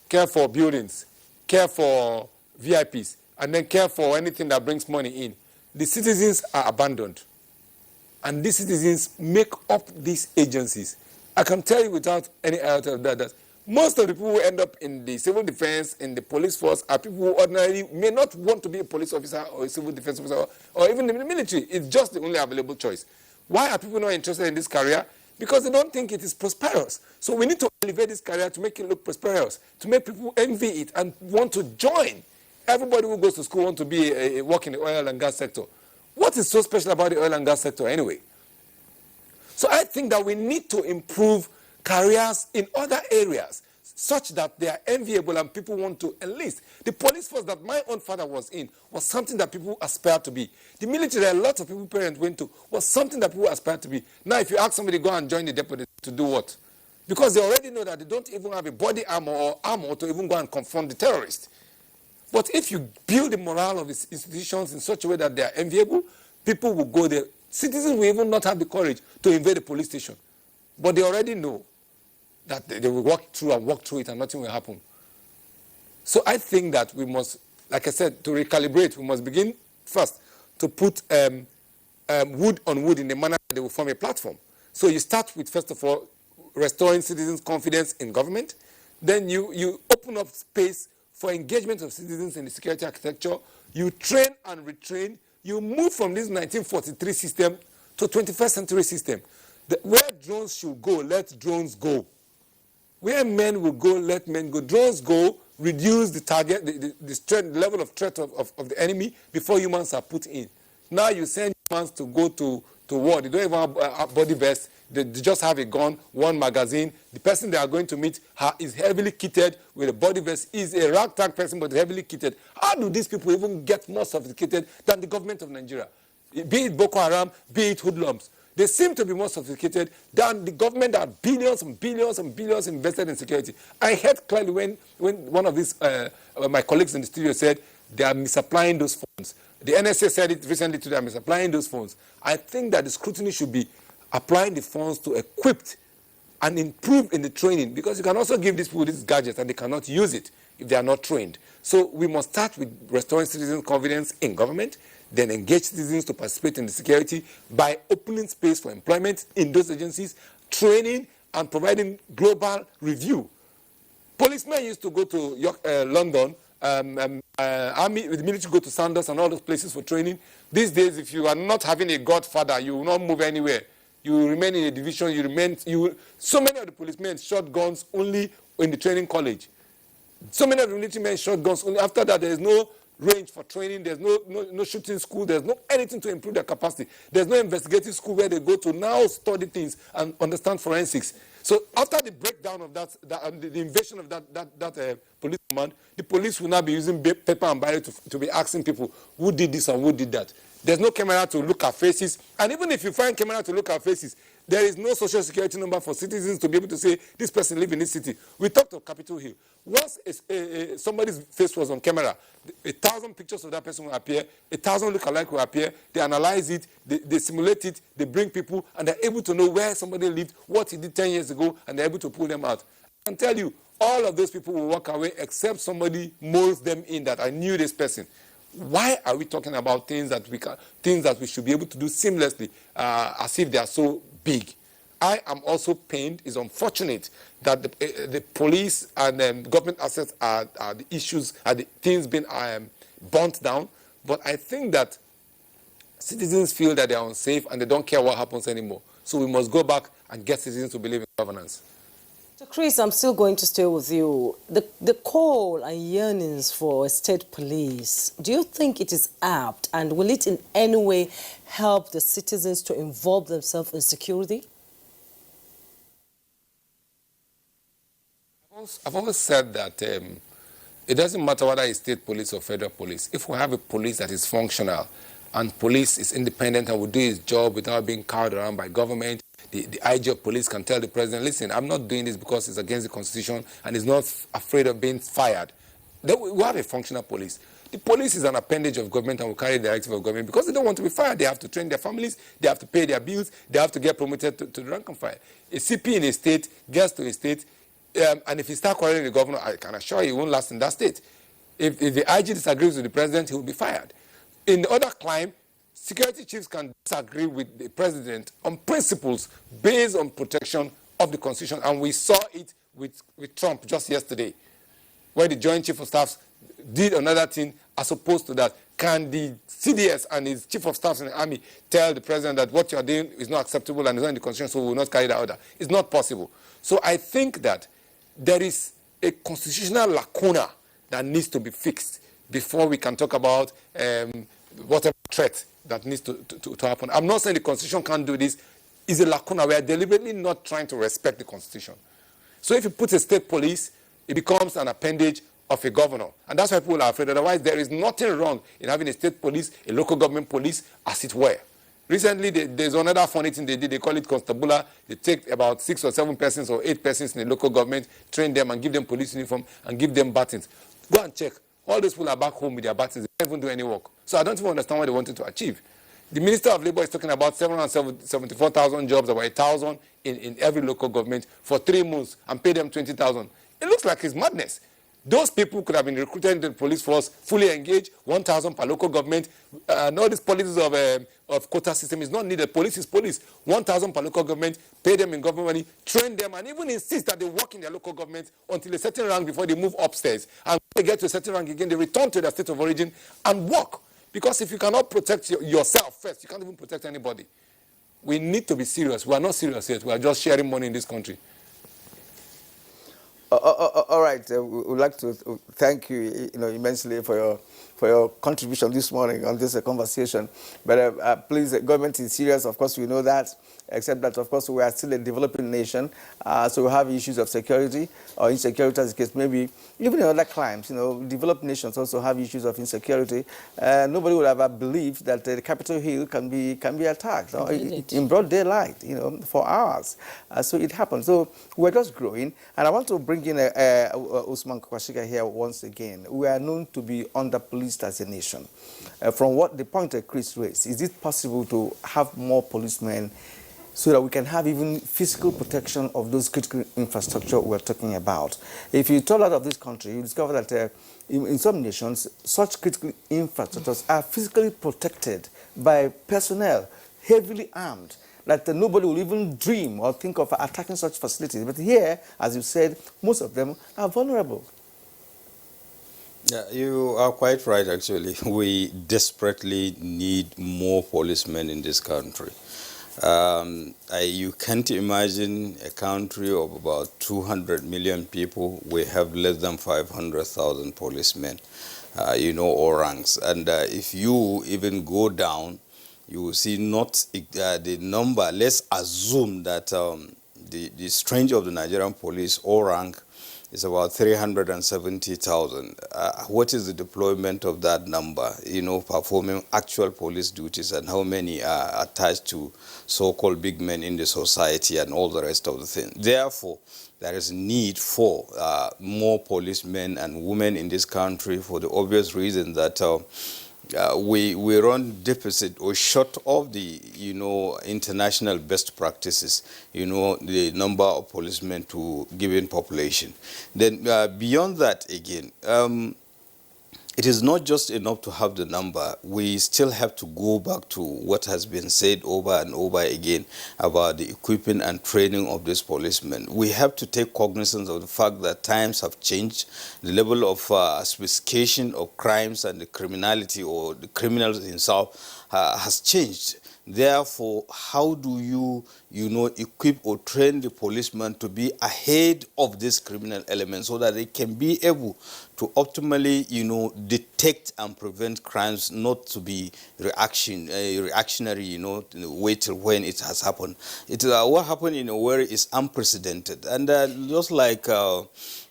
care for buildings, care for VIPs, and then care for anything that brings money in. The citizens are abandoned. And these citizens make up these agencies. I can tell you without any iota of that most of the people who end up in the civil defense, in the police force, are people who ordinarily may not want to be a police officer or a civil defense officer or even in the military. It's just the only available choice. Why are people not interested in this career? Because they don't think it is prosperous. So we need to elevate this career to make it look prosperous, to make people envy it and want to join. Everybody who goes to school wants to be work in the oil and gas sector. What is so special about the oil and gas sector anyway? So I think that we need to improve careers in other areas such that they are enviable and people want to enlist. The police force that my own father was in was something that people aspire to be. The military that a lot of people parents went to was something that people aspire to be. Now if you ask somebody to go and join the deputy to do what? Because they already know that they don't even have a body armor or armor to even go and confront the terrorist. But if you build the morale of these institutions in such a way that they are enviable, people will go there. Citizens will even not have the courage to invade a police station. But they already know that they will walk through it and nothing will happen. So I think that we must, like I said, to recalibrate, we must begin first to put wood on wood in the manner that they will form a platform. So you start with, first of all, restoring citizens' confidence in government. Then you open up space for engagement of citizens in the security architecture. You train and retrain. You move from this 1943 system to 21st century system. Where drones should go, let drones go. Where men will go, let men go. Drones go, reduce the target, the level of threat of the enemy before humans are put in. Now you send humans to go to war. They don't even have a body vest. They just have a gun, one magazine. The person they are going to meet is heavily kitted with a body vest. Is a ragtag person, but heavily kitted. How do these people even get more sophisticated than the government of Nigeria? Be it Boko Haram, be it hoodlums. They seem to be more sophisticated than the government that had billions and billions and billions invested in security. I heard clearly when one of these, my colleagues in the studio said they are misapplying those funds. The NSA said it recently today, they are misapplying those funds. I think that the scrutiny should be applying the funds to equip and improve in the training, because you can also give these people these gadgets and they cannot use it if they are not trained. So we must start with restoring citizens' confidence in government, then engage citizens to participate in the security by opening space for employment in those agencies, training and providing global review. Policemen used to go to London, army, the military go to Sanders and all those places for training. These days, if you are not having a godfather, you will not move anywhere. You will remain in a division, so many of the policemen shot guns only in the training college. So many of the military men shot guns only. After that, there is no range for training, there's no shooting school, there's no anything to improve their capacity. There's no investigative school where they go to now study things and understand forensics. So after the breakdown of the invasion of that police command, the police will now be using paper and barrel to be asking people who did this and who did that. There's no camera to look at faces. And even if you find camera to look at faces, there is no social security number for citizens to be able to say, this person lives in this city. We talked of Capitol Hill. Once somebody's face was on camera, 1,000 pictures of that person will appear, 1,000 look-alike will appear, they analyze it, they simulate it, they bring people, and they're able to know where somebody lived, what he did 10 years ago, and they're able to pull them out. I can tell you, all of those people will walk away except somebody molds them in that I knew this person. Why are we talking about things that we should be able to do seamlessly as if they are so big? I am also pained. It's unfortunate that the police and government assets are the issues, are the things being burnt down. But I think that citizens feel that they are unsafe and they don't care what happens anymore. So we must go back and get citizens to believe in governance. So Chris, I'm still going to stay with you. The call and yearnings for a state police, do you think it is apt, and will it in any way help the citizens to involve themselves in security? I've always said that it doesn't matter whether it's state police or federal police. If we have a police that is functional and police is independent and will do its job without being carried around by government, the IG of police can tell the president, listen, I'm not doing this because it's against the constitution and is not afraid of being fired. Then we have a functional police. The police is an appendage of government and will carry the directive of government because they don't want to be fired. They have to train their families, they have to pay their bills, they have to get promoted to the rank and file. A CP in a state gets to a state, and if he starts quarreling the governor, I can assure you he won't last in that state. If the IG disagrees with the president, he will be fired. In the other climb, security chiefs can disagree with the president on principles based on protection of the constitution, and we saw it with Trump just yesterday, where the Joint Chief of Staff did another thing as opposed to that. Can the CDS and his Chief of Staff in the Army tell the president that what you are doing is not acceptable and is not in the constitution, so we will not carry that order? It's not possible. So I think that there is a constitutional lacuna that needs to be fixed before we can talk about whatever threat that needs to happen. I'm not saying the constitution can't do this. It's a lacuna. We are deliberately not trying to respect the constitution. So if you put a state police, it becomes an appendage of a governor. And that's why people are afraid. Otherwise, there is nothing wrong in having a state police, a local government police, as it were. Recently, there's another funny thing they did. They call it constabula. They take about 6 or 7 persons or 8 persons in the local government, train them and give them police uniform and give them batons. Go and check. All those people are back home with their batons. They don't even do any work. So I don't even understand what they wanted to achieve. The Minister of Labour is talking about 774,000 jobs, about 1,000 in every local government for 3 months and pay them 20,000. It looks like it's madness. Those people could have been recruited into the police force, fully engaged, 1,000 per local government. And all these policies of quota system is not needed. Police is police. 1,000 per local government, pay them in government money, train them, and even insist that they work in their local government until a certain rank before they move upstairs. And when they get to a certain rank again, they return to their state of origin and work. Because if you cannot protect yourself first, you can't even protect anybody. We need to be serious. We are not serious yet. We are just sharing money in this country. All right, we would like to thank you, immensely for your contribution this morning on this conversation. But please, the government is serious. Of course, we know that. Except that, of course, we are still a developing nation, so we have issues of security or insecurity, as the case maybe. Even in other climes, developed nations also have issues of insecurity. Nobody would ever believe that the Capitol Hill can be attacked in broad daylight, for hours. So it happens. So we're just growing, and I want to bring in Usman Kwashiga here once again. We are known to be under-policed as a nation. From what the point that Chris raised, is it possible to have more policemen so that we can have even physical protection of those critical infrastructure we're talking about? If you travel out of this country, you discover that in some nations, such critical infrastructures are physically protected by personnel, heavily armed, that nobody will even dream or think of attacking such facilities. But here, as you said, most of them are vulnerable. Yeah, you are quite right, actually. We desperately need more policemen in this country. You can't imagine a country of about 200 million people. We have less than 500,000 policemen, all ranks. And if you even go down, you will see not the number. Let's assume that the strength of the Nigerian police, all rank, is about 370,000. What is the deployment of that number, performing actual police duties, and how many are attached to so-called big men in the society and all the rest of the things? Therefore, there is need for more policemen and women in this country for the obvious reason that we run deficit or short of the international best practices, the number of policemen to given population. Then beyond that again, it is not just enough to have the number. We still have to go back to what has been said over and over again about the equipping and training of these policemen. We have to take cognizance of the fact that times have changed. The level of sophistication of crimes and the criminality or the criminals himself has changed. Therefore, how do you equip or train the policemen to be ahead of this criminal element so that they can be able to optimally, detect and prevent crimes, not to be reactionary, wait till when it has happened. What happened in Owerri is unprecedented. And just like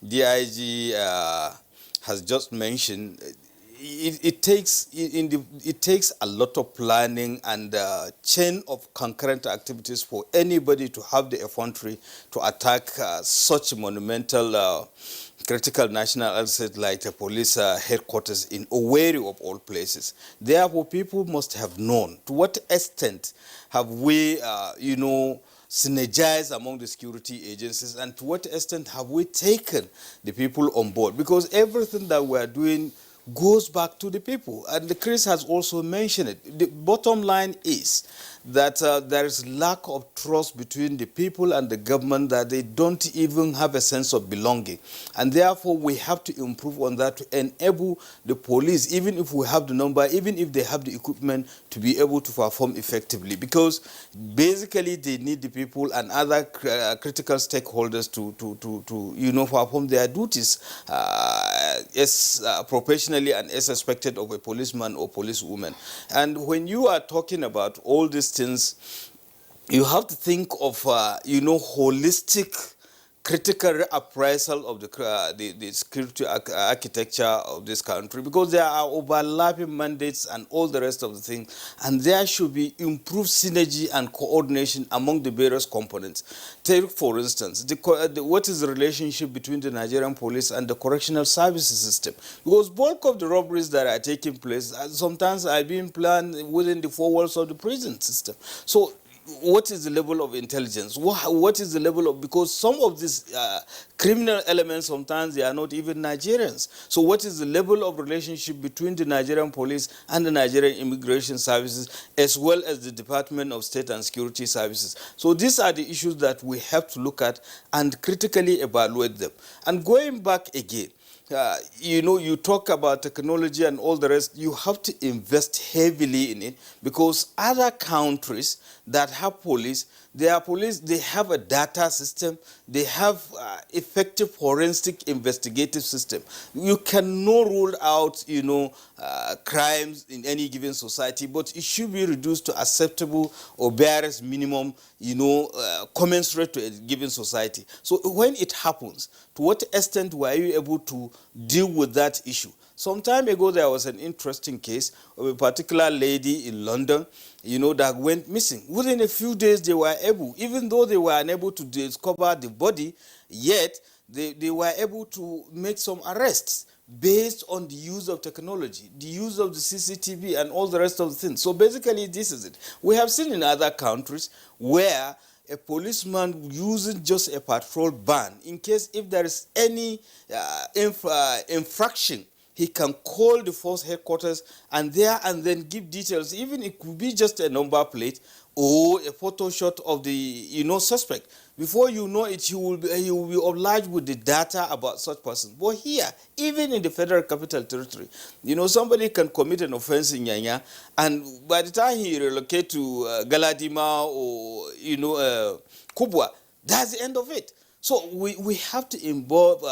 DIG has just mentioned, it takes a lot of planning and chain of concurrent activities for anybody to have the effrontery to attack such monumental critical national asset like the police headquarters in Owerri of all places. Therefore, people must have known to what extent have we, synergize among the security agencies, and to what extent have we taken the people on board? Because everything that we are doing goes back to the people. And Chris has also mentioned it. The bottom line is that there is lack of trust between the people and the government, that they don't even have a sense of belonging. And therefore, we have to improve on that to enable the police, even if we have the number, even if they have the equipment, to be able to perform effectively. Because basically, they need the people and other critical stakeholders to perform their duties as professionally and as expected of a policeman or policewoman. And when you are talking about all these things, you have to think of holistic critical appraisal of the security architecture of this country, because there are overlapping mandates and all the rest of the things, and there should be improved synergy and coordination among the various components. Take, for instance, what is the relationship between the Nigerian police and the correctional services system? Because bulk of the robberies that are taking place sometimes are being planned within the four walls of the prison system. So what is the level of intelligence? What is the level of, because some of these criminal elements, sometimes they are not even Nigerians. So what is the level of relationship between the Nigerian police and the Nigerian immigration services, as well as the Department of State and Security Services? So these are the issues that we have to look at and critically evaluate them. And going back again, you talk about technology and all the rest, you have to invest heavily in it, because other countries that have police, they have a data system, they have effective forensic investigative system. You cannot rule out, crimes in any given society, but it should be reduced to acceptable or barest minimum, commensurate to a given society. So when it happens, to what extent were you able to deal with that issue? Some time ago, there was an interesting case of a particular lady in London, that went missing. Within a few days, they were able, even though they were unable to discover the body, yet they were able to make some arrests based on the use of technology, the use of the CCTV and all the rest of the things. So basically, this is it. We have seen in other countries where a policeman using just a patrol ban, in case if there is any infraction, he can call the force headquarters and then give details. Even it could be just a number plate or a photo shot of the suspect. Before you know it, he will be obliged with the data about such person. But here, even in the Federal Capital Territory, somebody can commit an offense in Nyanya, and by the time he relocate to Galadima or Kubwa, that's the end of it. So we have to involve,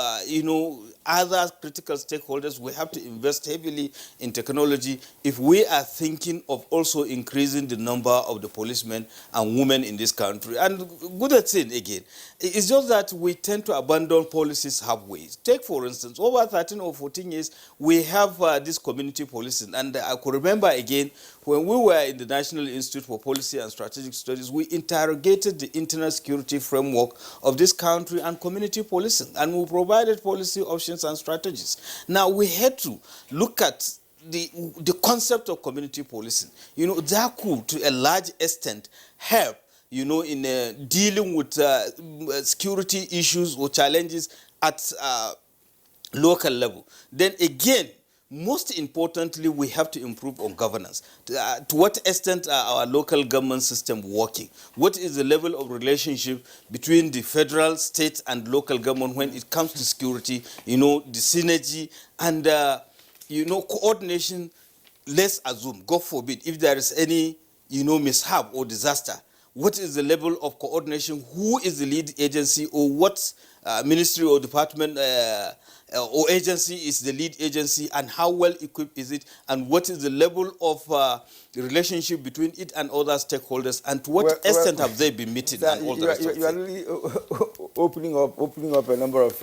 other critical stakeholders. We have to invest heavily in technology if we are thinking of also increasing the number of the policemen and women in this country. And good thing again, it's just that we tend to abandon policies halfway. Take, for instance, over 13 or 14 years, we have this community policing. And I could remember again, when we were in the National Institute for Policy and Strategic Studies, we interrogated the internal security framework of this country and community policing, and we provided policy options and strategies. Now, we had to look at the concept of community policing, that could, to a large extent, help, in dealing with security issues or challenges at local level. Then again, most importantly, we have to improve on governance. To what extent are our local government system working? What is the level of relationship between the federal, state, and local government when it comes to security? The synergy and coordination. Let's assume, God forbid, if there is any mishap or disaster, what is the level of coordination? Who is the lead agency, or what ministry or department or agency is the lead agency, and how well equipped is it, and what is the level of the relationship between it and other stakeholders, and to what extent have they been meeting, and all the rest of you are really opening up a number of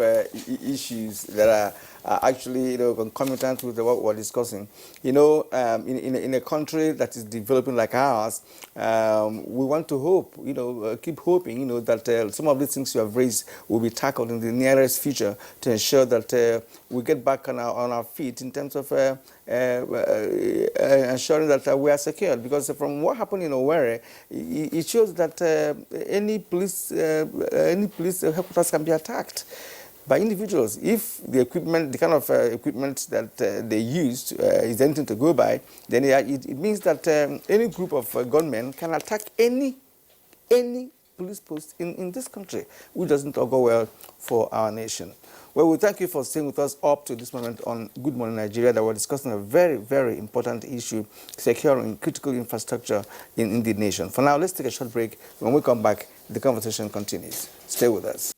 issues that are actually concomitant with what we're discussing. In a country that is developing like ours, we want to hope, keep hoping, that some of these things you have raised will be tackled in the nearest future to ensure that we get back on our feet in terms of ensuring that we are secured. Because from what happened in Owerri, it shows that any police headquarters can be attacked by individuals. If the equipment, the kind of equipment that they used is anything to go by, then it means that any group of gunmen can attack any police post in this country, which doesn't augur well for our nation. Well, we thank you for staying with us up to this moment on Good Morning Nigeria, that we're discussing a very, very important issue, securing critical infrastructure in the nation. For now, let's take a short break. When we come back, the conversation continues. Stay with us.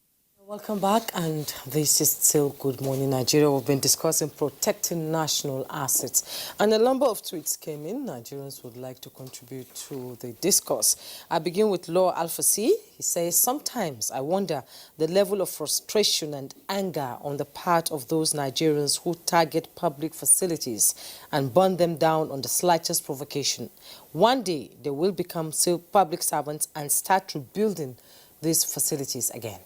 Welcome back, and this is still Good Morning Nigeria. We've been discussing protecting national assets, and a number of tweets came in. Nigerians would like to contribute to the discourse. I begin with Law Alphasi. He says, sometimes I wonder the level of frustration and anger on the part of those Nigerians who target public facilities and burn them down on the slightest provocation. One day, they will become public servants and start rebuilding these facilities again.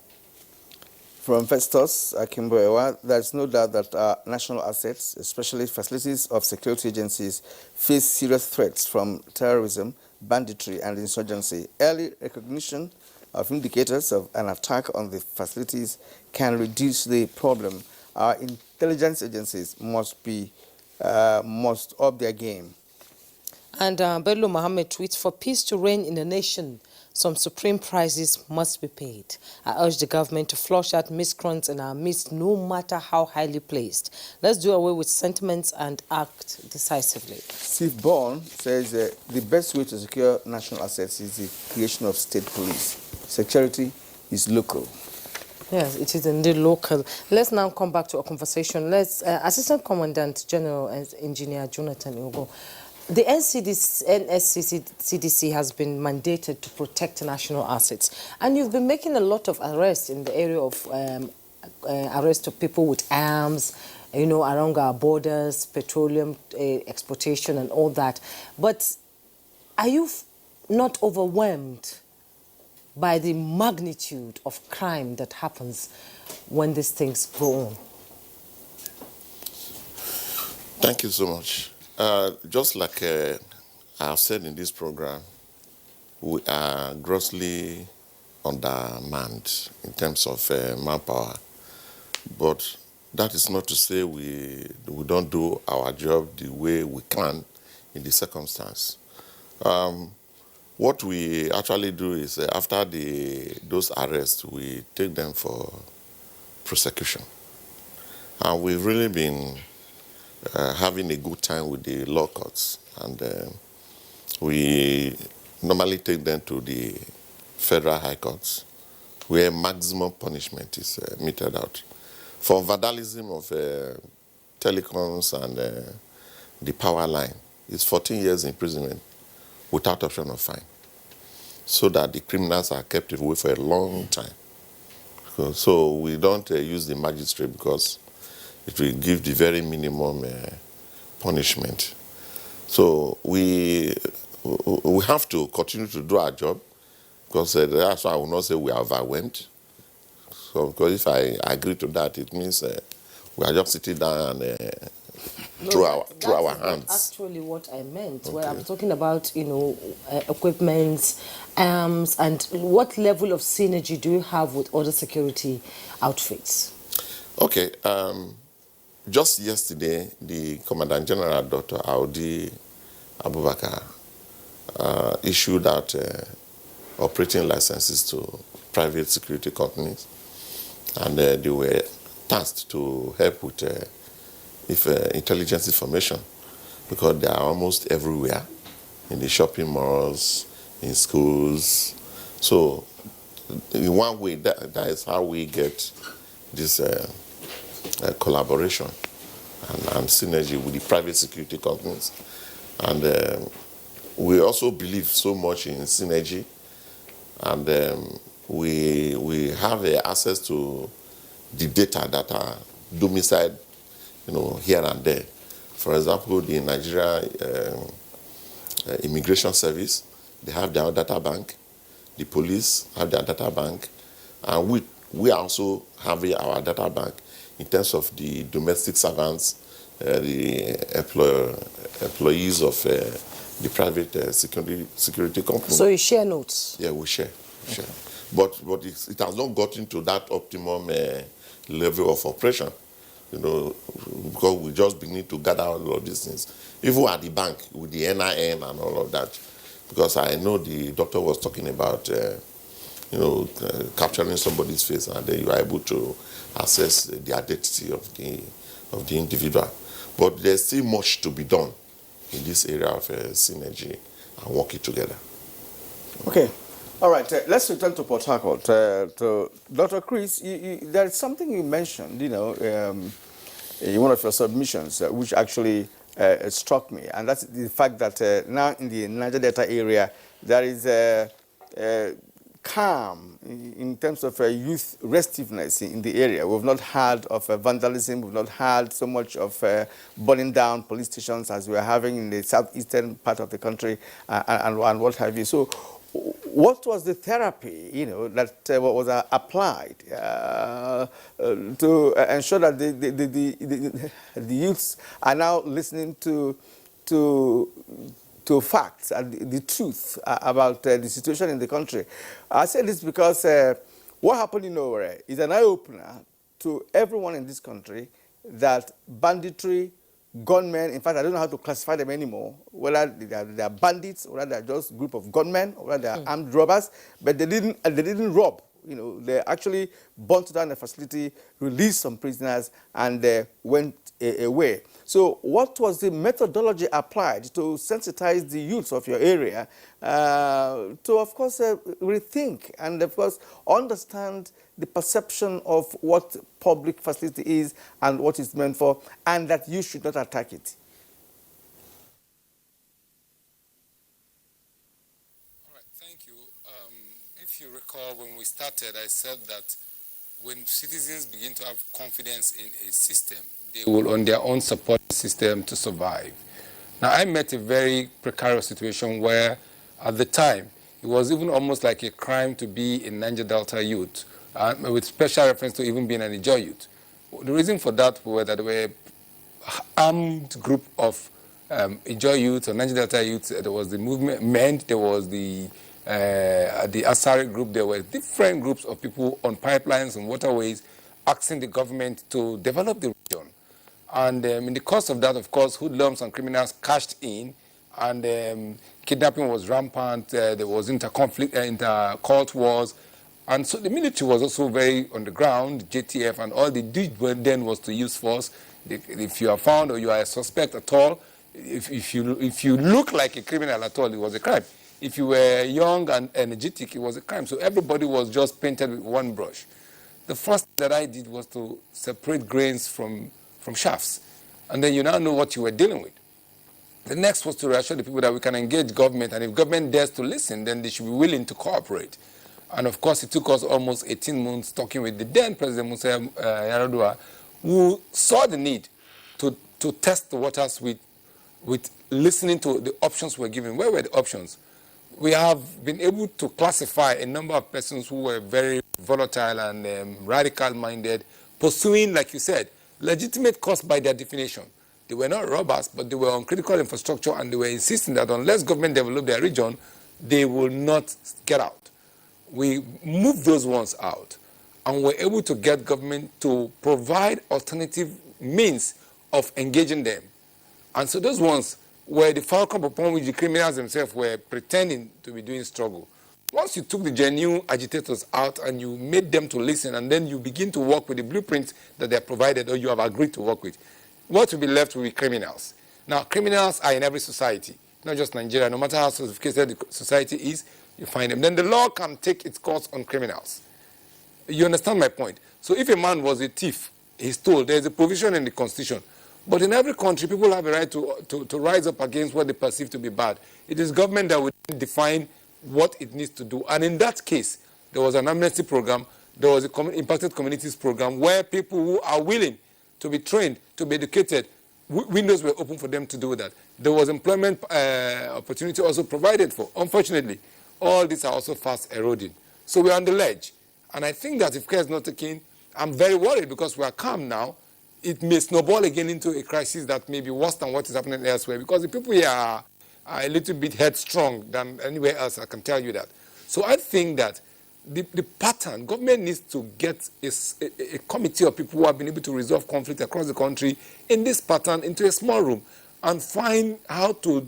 From Festus Akimboewa, there is no doubt that our national assets, especially facilities of security agencies, face serious threats from terrorism, banditry, and insurgency. Early recognition of indicators of an attack on the facilities can reduce the problem. Our intelligence agencies must up their game. And Bello Mohammed tweets, for peace to reign in a nation, some supreme prices must be paid. I urge the government to flush out miscreants in our midst, no matter how highly placed. Let's do away with sentiments and act decisively. Steve Bourne says the best way to secure national assets is the creation of state police. Security is local. Yes, it is indeed local. Let's now come back to our conversation. Assistant Commandant General Engineer Jonathan Ugo. The NSCDC has been mandated to protect national assets, and you've been making a lot of arrests in the area of arrest of people with arms, around our borders, petroleum exportation and all that. But are you not overwhelmed by the magnitude of crime that happens when these things go on? Thank you so much. Just like I've said in this program, we are grossly undermanned in terms of manpower. But that is not to say we don't do our job the way we can in the circumstance. What we actually do is after those arrests, we take them for prosecution. And we've really been having a good time with the law courts, and we normally take them to the federal high courts, where maximum punishment is meted out. For vandalism of telecoms and the power line, it's 14 years imprisonment without option of fine, so that the criminals are kept away for a long time. So we don't use the magistrate because it will give the very minimum punishment. So we have to continue to do our job, because that's why I will not say we are overwhelmed. So because if I agree to that, it means we are just sitting down and through That our is not hands. actually what I meant. Okay. Well, I'm talking about, equipment, arms, and what level of synergy do you have with other security outfits? Okay. Just yesterday, the Commandant General, Dr. Audi Abubakar, issued out operating licenses to private security companies, and they were tasked to help with intelligence information, because they are almost everywhere, in the shopping malls, in schools. So in one way, that is how we get this collaboration and synergy with the private security companies. And we also believe so much in synergy, and we have access to the data that are domiciled, here and there. For example, the Nigeria Immigration Service, they have their own data bank. The police have their data bank, and we also have our data bank in terms of the domestic servants, the employees of the private security company. So you share notes? Yeah, we share. But it has not gotten to that optimum level of operation, because we just begin to gather all of these things. Even at the bank with the NIN and all of that, because I know the doctor was talking about, capturing somebody's face, and then you are able to assess the identity of the individual. But there's still much to be done in this area of synergy and working together. Okay. All right, let's return to Port Harcourt. To Dr. Chris, there is something you mentioned, in one of your submissions, which actually struck me, and that's the fact that now in the Niger Delta area, there is a calm in terms of youth restiveness in the area. We've not heard of vandalism, we've not heard so much of burning down police stations as we are having in the southeastern part of the country and what have you. So what was the therapy, that was applied to ensure that the youths are now listening to facts and the truth about the situation in the country? I say this because what happened in Owerri is an eye-opener to everyone in this country that banditry, gunmen, in fact, I don't know how to classify them anymore, whether they are bandits, or whether they are just a group of gunmen, or whether they are armed robbers, but they didn't rob. They actually burnt down the facility, released some prisoners, and went away. So what was the methodology applied to sensitize the youths of your area to, of course, rethink and, of course, understand the perception of what public facility is and what it's meant for, and that you should not attack it? All right, thank you. If you recall, when we started, I said that when citizens begin to have confidence in a system, they will on their own support the system to survive. Now, I met a very precarious situation where, at the time, it was even almost like a crime to be a Niger Delta youth, with special reference to even being an Ijaw youth. The reason for that was that there were armed group of Ijaw youth or Niger Delta youth. There was the movement meant, there was the Asari group. There were different groups of people on pipelines and waterways asking the government to develop the region. And in the course of that, of course, hoodlums and criminals cashed in, and kidnapping was rampant. There was inter-cult wars. And so the military was also very on the ground, JTF, and all they did then was to use force. If you are found or you are a suspect at all, if you look like a criminal at all, it was a crime. If you were young and energetic, it was a crime. So everybody was just painted with one brush. The first thing that I did was to separate grains from shafts. And then you now know what you were dealing with. The next was to reassure the people that we can engage government, and if government dares to listen, then they should be willing to cooperate. And of course, it took us almost 18 months talking with the then President Musa Yar'Adua, who saw the need to test the waters with listening to the options we were given. Where were the options? We have been able to classify a number of persons who were very volatile and radical-minded, pursuing, like you said, legitimate cause by their definition. They were not robbers, but they were on critical infrastructure, and they were insisting that unless government develop their region, they will not get out. We moved those ones out, and were able to get government to provide alternative means of engaging them. And so those ones were the fulcrum upon which the criminals themselves were pretending to be doing struggle. Once you took the genuine agitators out and you made them to listen, and then you begin to work with the blueprints that they are provided or you have agreed to work with, what will be left will be criminals. Now, criminals are in every society, not just Nigeria. No matter how sophisticated the society is, you find them. Then the law can take its course on criminals. You understand my point? So if a man was a thief, he stole, there's a provision in the Constitution. But in every country, people have a right to rise up against what they perceive to be bad. It is government that will define what it needs to do. And in that case, there was an amnesty program, there was a impacted communities program where people who are willing to be trained, to be educated, windows were open for them to do that. There was employment opportunity also provided for. Unfortunately, all these are also fast eroding. So we're on the ledge. And I think that if care is not taken, I'm very worried because we are calm now. It may snowball again into a crisis that may be worse than what is happening elsewhere, because the people here are a little bit headstrong than anywhere else, I can tell you that. So I think that the pattern, government needs to get a committee of people who have been able to resolve conflict across the country in this pattern into a small room and find how to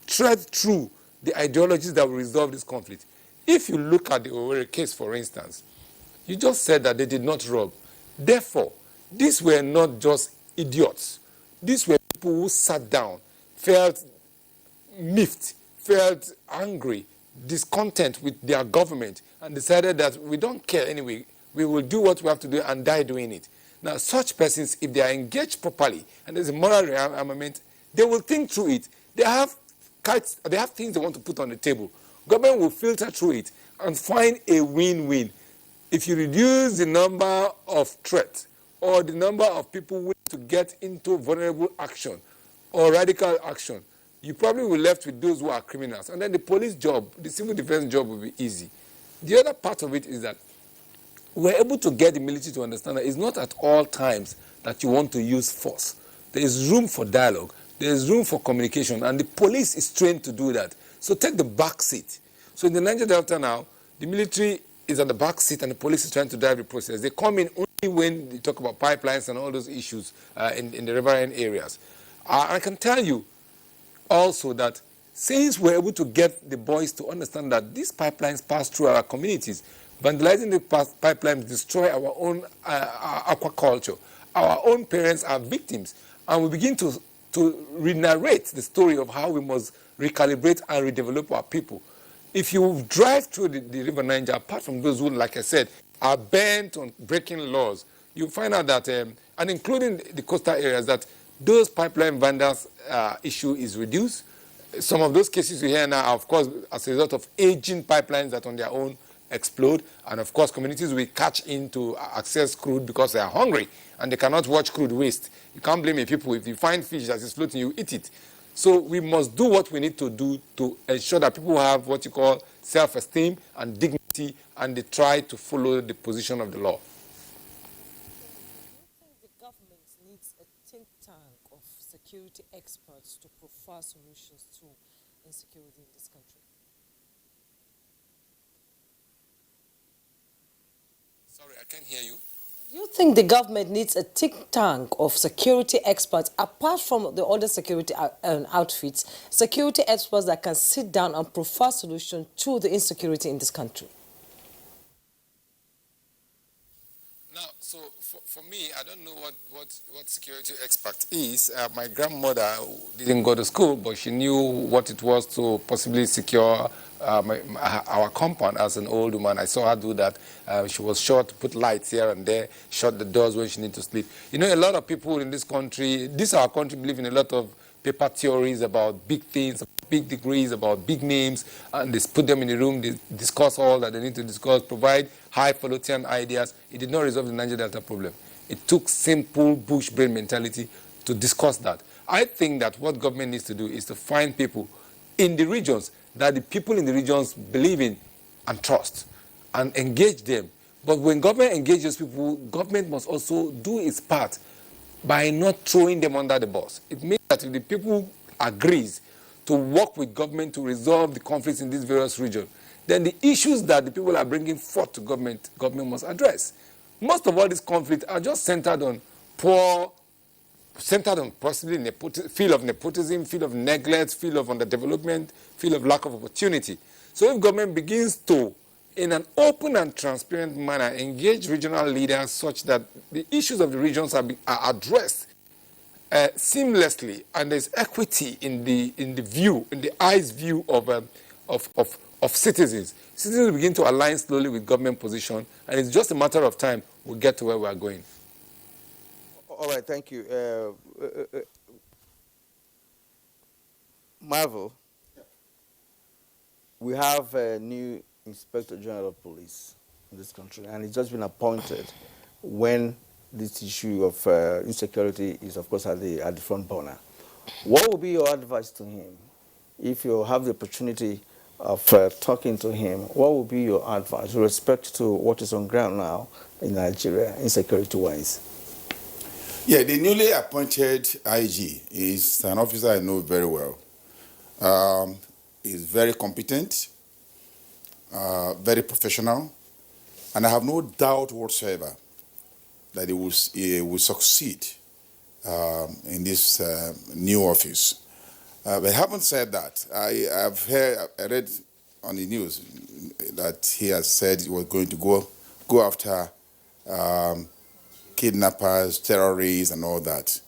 tread through the ideologies that will resolve this conflict. If you look at the Owerri case, for instance, you just said that they did not rob. Therefore, these were not just idiots. These were people who sat down, felt miffed, felt angry, discontent with their government, and decided that we don't care anyway. We will do what we have to do and die doing it. Now, such persons, if they are engaged properly and there's a moral rearmament, they will think through it. They have things they want to put on the table. Government will filter through it and find a win-win. If you reduce the number of threats or the number of people willing to get into vulnerable action or radical action, you probably will be left with those who are criminals. And then the police job, the civil defense job will be easy. The other part of it is that we're able to get the military to understand that it's not at all times that you want to use force. There is room for dialogue. There is room for communication. And the police is trained to do that. So take the back seat. So in the Niger Delta now, the military is at the back seat and the police is trying to drive the process. They come in only when they talk about pipelines and all those issues in the riverine areas. I can tell you also that since we're able to get the boys to understand that these pipelines pass through our communities, vandalizing the pipelines destroy our own aquaculture. Our own parents are victims. And we begin to re-narrate the story of how we must recalibrate and redevelop our people. If you drive through the River Niger, apart from those who, like I said, are bent on breaking laws, you find out that, and including the coastal areas, that those pipeline vandals issue is reduced. Some of those cases we hear now are, of course, as a result of aging pipelines that on their own explode. And of course, communities will catch in to access crude because they are hungry and they cannot watch crude waste. You can't blame people. If you find fish that is floating, you eat it. So we must do what we need to do to ensure that people have what you call self-esteem and dignity, and they try to follow the position of the law. Do you think the government needs a think tank of security experts to provide solutions to insecurity in this country? Sorry, I can't hear you. Do you think the government needs a think tank of security experts, apart from the other security outfits, security experts that can sit down and provide solutions to the insecurity in this country? Now, so for me, I don't know what security expert is. My grandmother didn't go to school, but she knew what it was to possibly secure our compound as an old woman. I saw her do that. She was sure to put lights here and there, shut the doors when she needs to sleep. You know, a lot of people in this country, our country, believe in a lot of paper theories about big things, big degrees, about big names, and they put them in the room, they discuss all that they need to discuss, provide highfalutin ideas. It did not resolve the Niger Delta problem. It took simple bush brain mentality to discuss that. I think that what government needs to do is to find people in the regions that the people in the regions believe in and trust, and engage them. But when government engages people, government must also do its part by not throwing them under the bus. It means that if the people agrees to work with government to resolve the conflicts in these various regions, then the issues that the people are bringing forth to government must address. Most of all these conflicts are just centered on possibly field of nepotism, field of neglect, field of underdevelopment, field of lack of opportunity. So if government begins to, in an open and transparent manner, engage regional leaders such that the issues of the regions are addressed seamlessly, and there's equity in the eyes view of citizens. Citizens begin to align slowly with government position, and it's just a matter of time we'll get to where we are going. All right, thank you. Marvel, we have a new Inspector General of Police in this country, and he's just been appointed when this issue of insecurity is, of course, at the front burner. What would be your advice to him if you have the opportunity of talking to him? What would be your advice with respect to what is on ground now in Nigeria, insecurity-wise? Yeah, the newly appointed IG is an officer I know very well. He's very competent, very professional, and I have no doubt whatsoever that he will succeed in this new office. But having said that, I read on the news that he has said he was going to go after kidnappers, terrorists, and all that.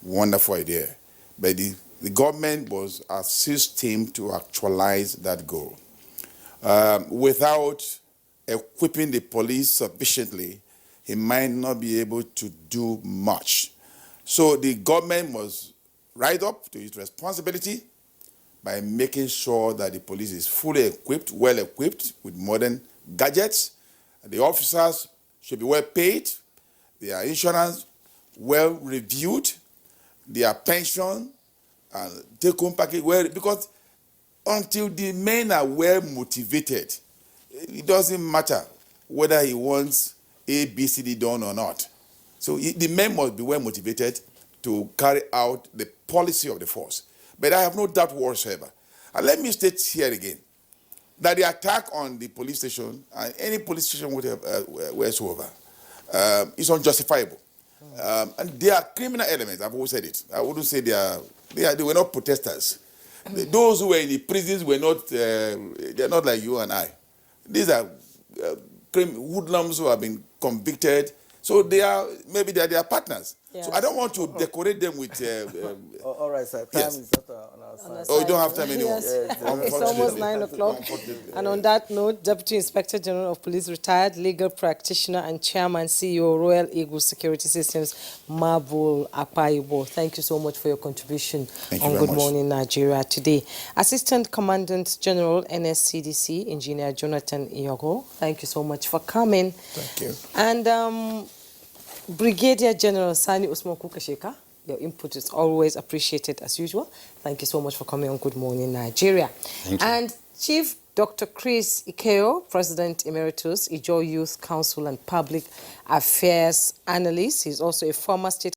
Wonderful idea. But the government was assist him to actualize that goal. Without equipping the police sufficiently, he might not be able to do much. So the government must rise up to its responsibility by making sure that the police is fully equipped, well equipped with modern gadgets. The officers should be well paid, their insurance well reviewed, their pension and take-home package well, because until the men are well motivated, it doesn't matter whether he wants A, B, C, D done or not. So the men must be well motivated to carry out the policy of the force. But I have no doubt whatsoever. And let me state here again that the attack on the police station, and any police station whatsoever, is unjustifiable. And there are criminal elements. I've always said it. I wouldn't say they were not protesters. Those who were in the prisons were not. They're not like you and I. These are hoodlums who have been convicted. So they are their partners. Yes. So I don't want to decorate them with. All right, sir. Time is not on our side. Oh, you don't have time anymore. Yes. It's almost 9 o'clock. And on that note, Deputy Inspector General of Police, retired legal practitioner and Chairman CEO Royal Eagle Security Systems, Mabul Akpaibo. Thank you so much for your contribution on Good Morning Nigeria today. Assistant Commandant General NSCDC, Engineer Jonathan Iyogo. Thank you so much for coming. Thank you. And Brigadier General Sani Usman Kukasheka, your input is always appreciated as usual. Thank you so much for coming on Good Morning Nigeria. Thank you. And Chief Dr. Chris Ikeo, President Emeritus, Ijo Youth Council and Public Affairs Analyst. He's also a former state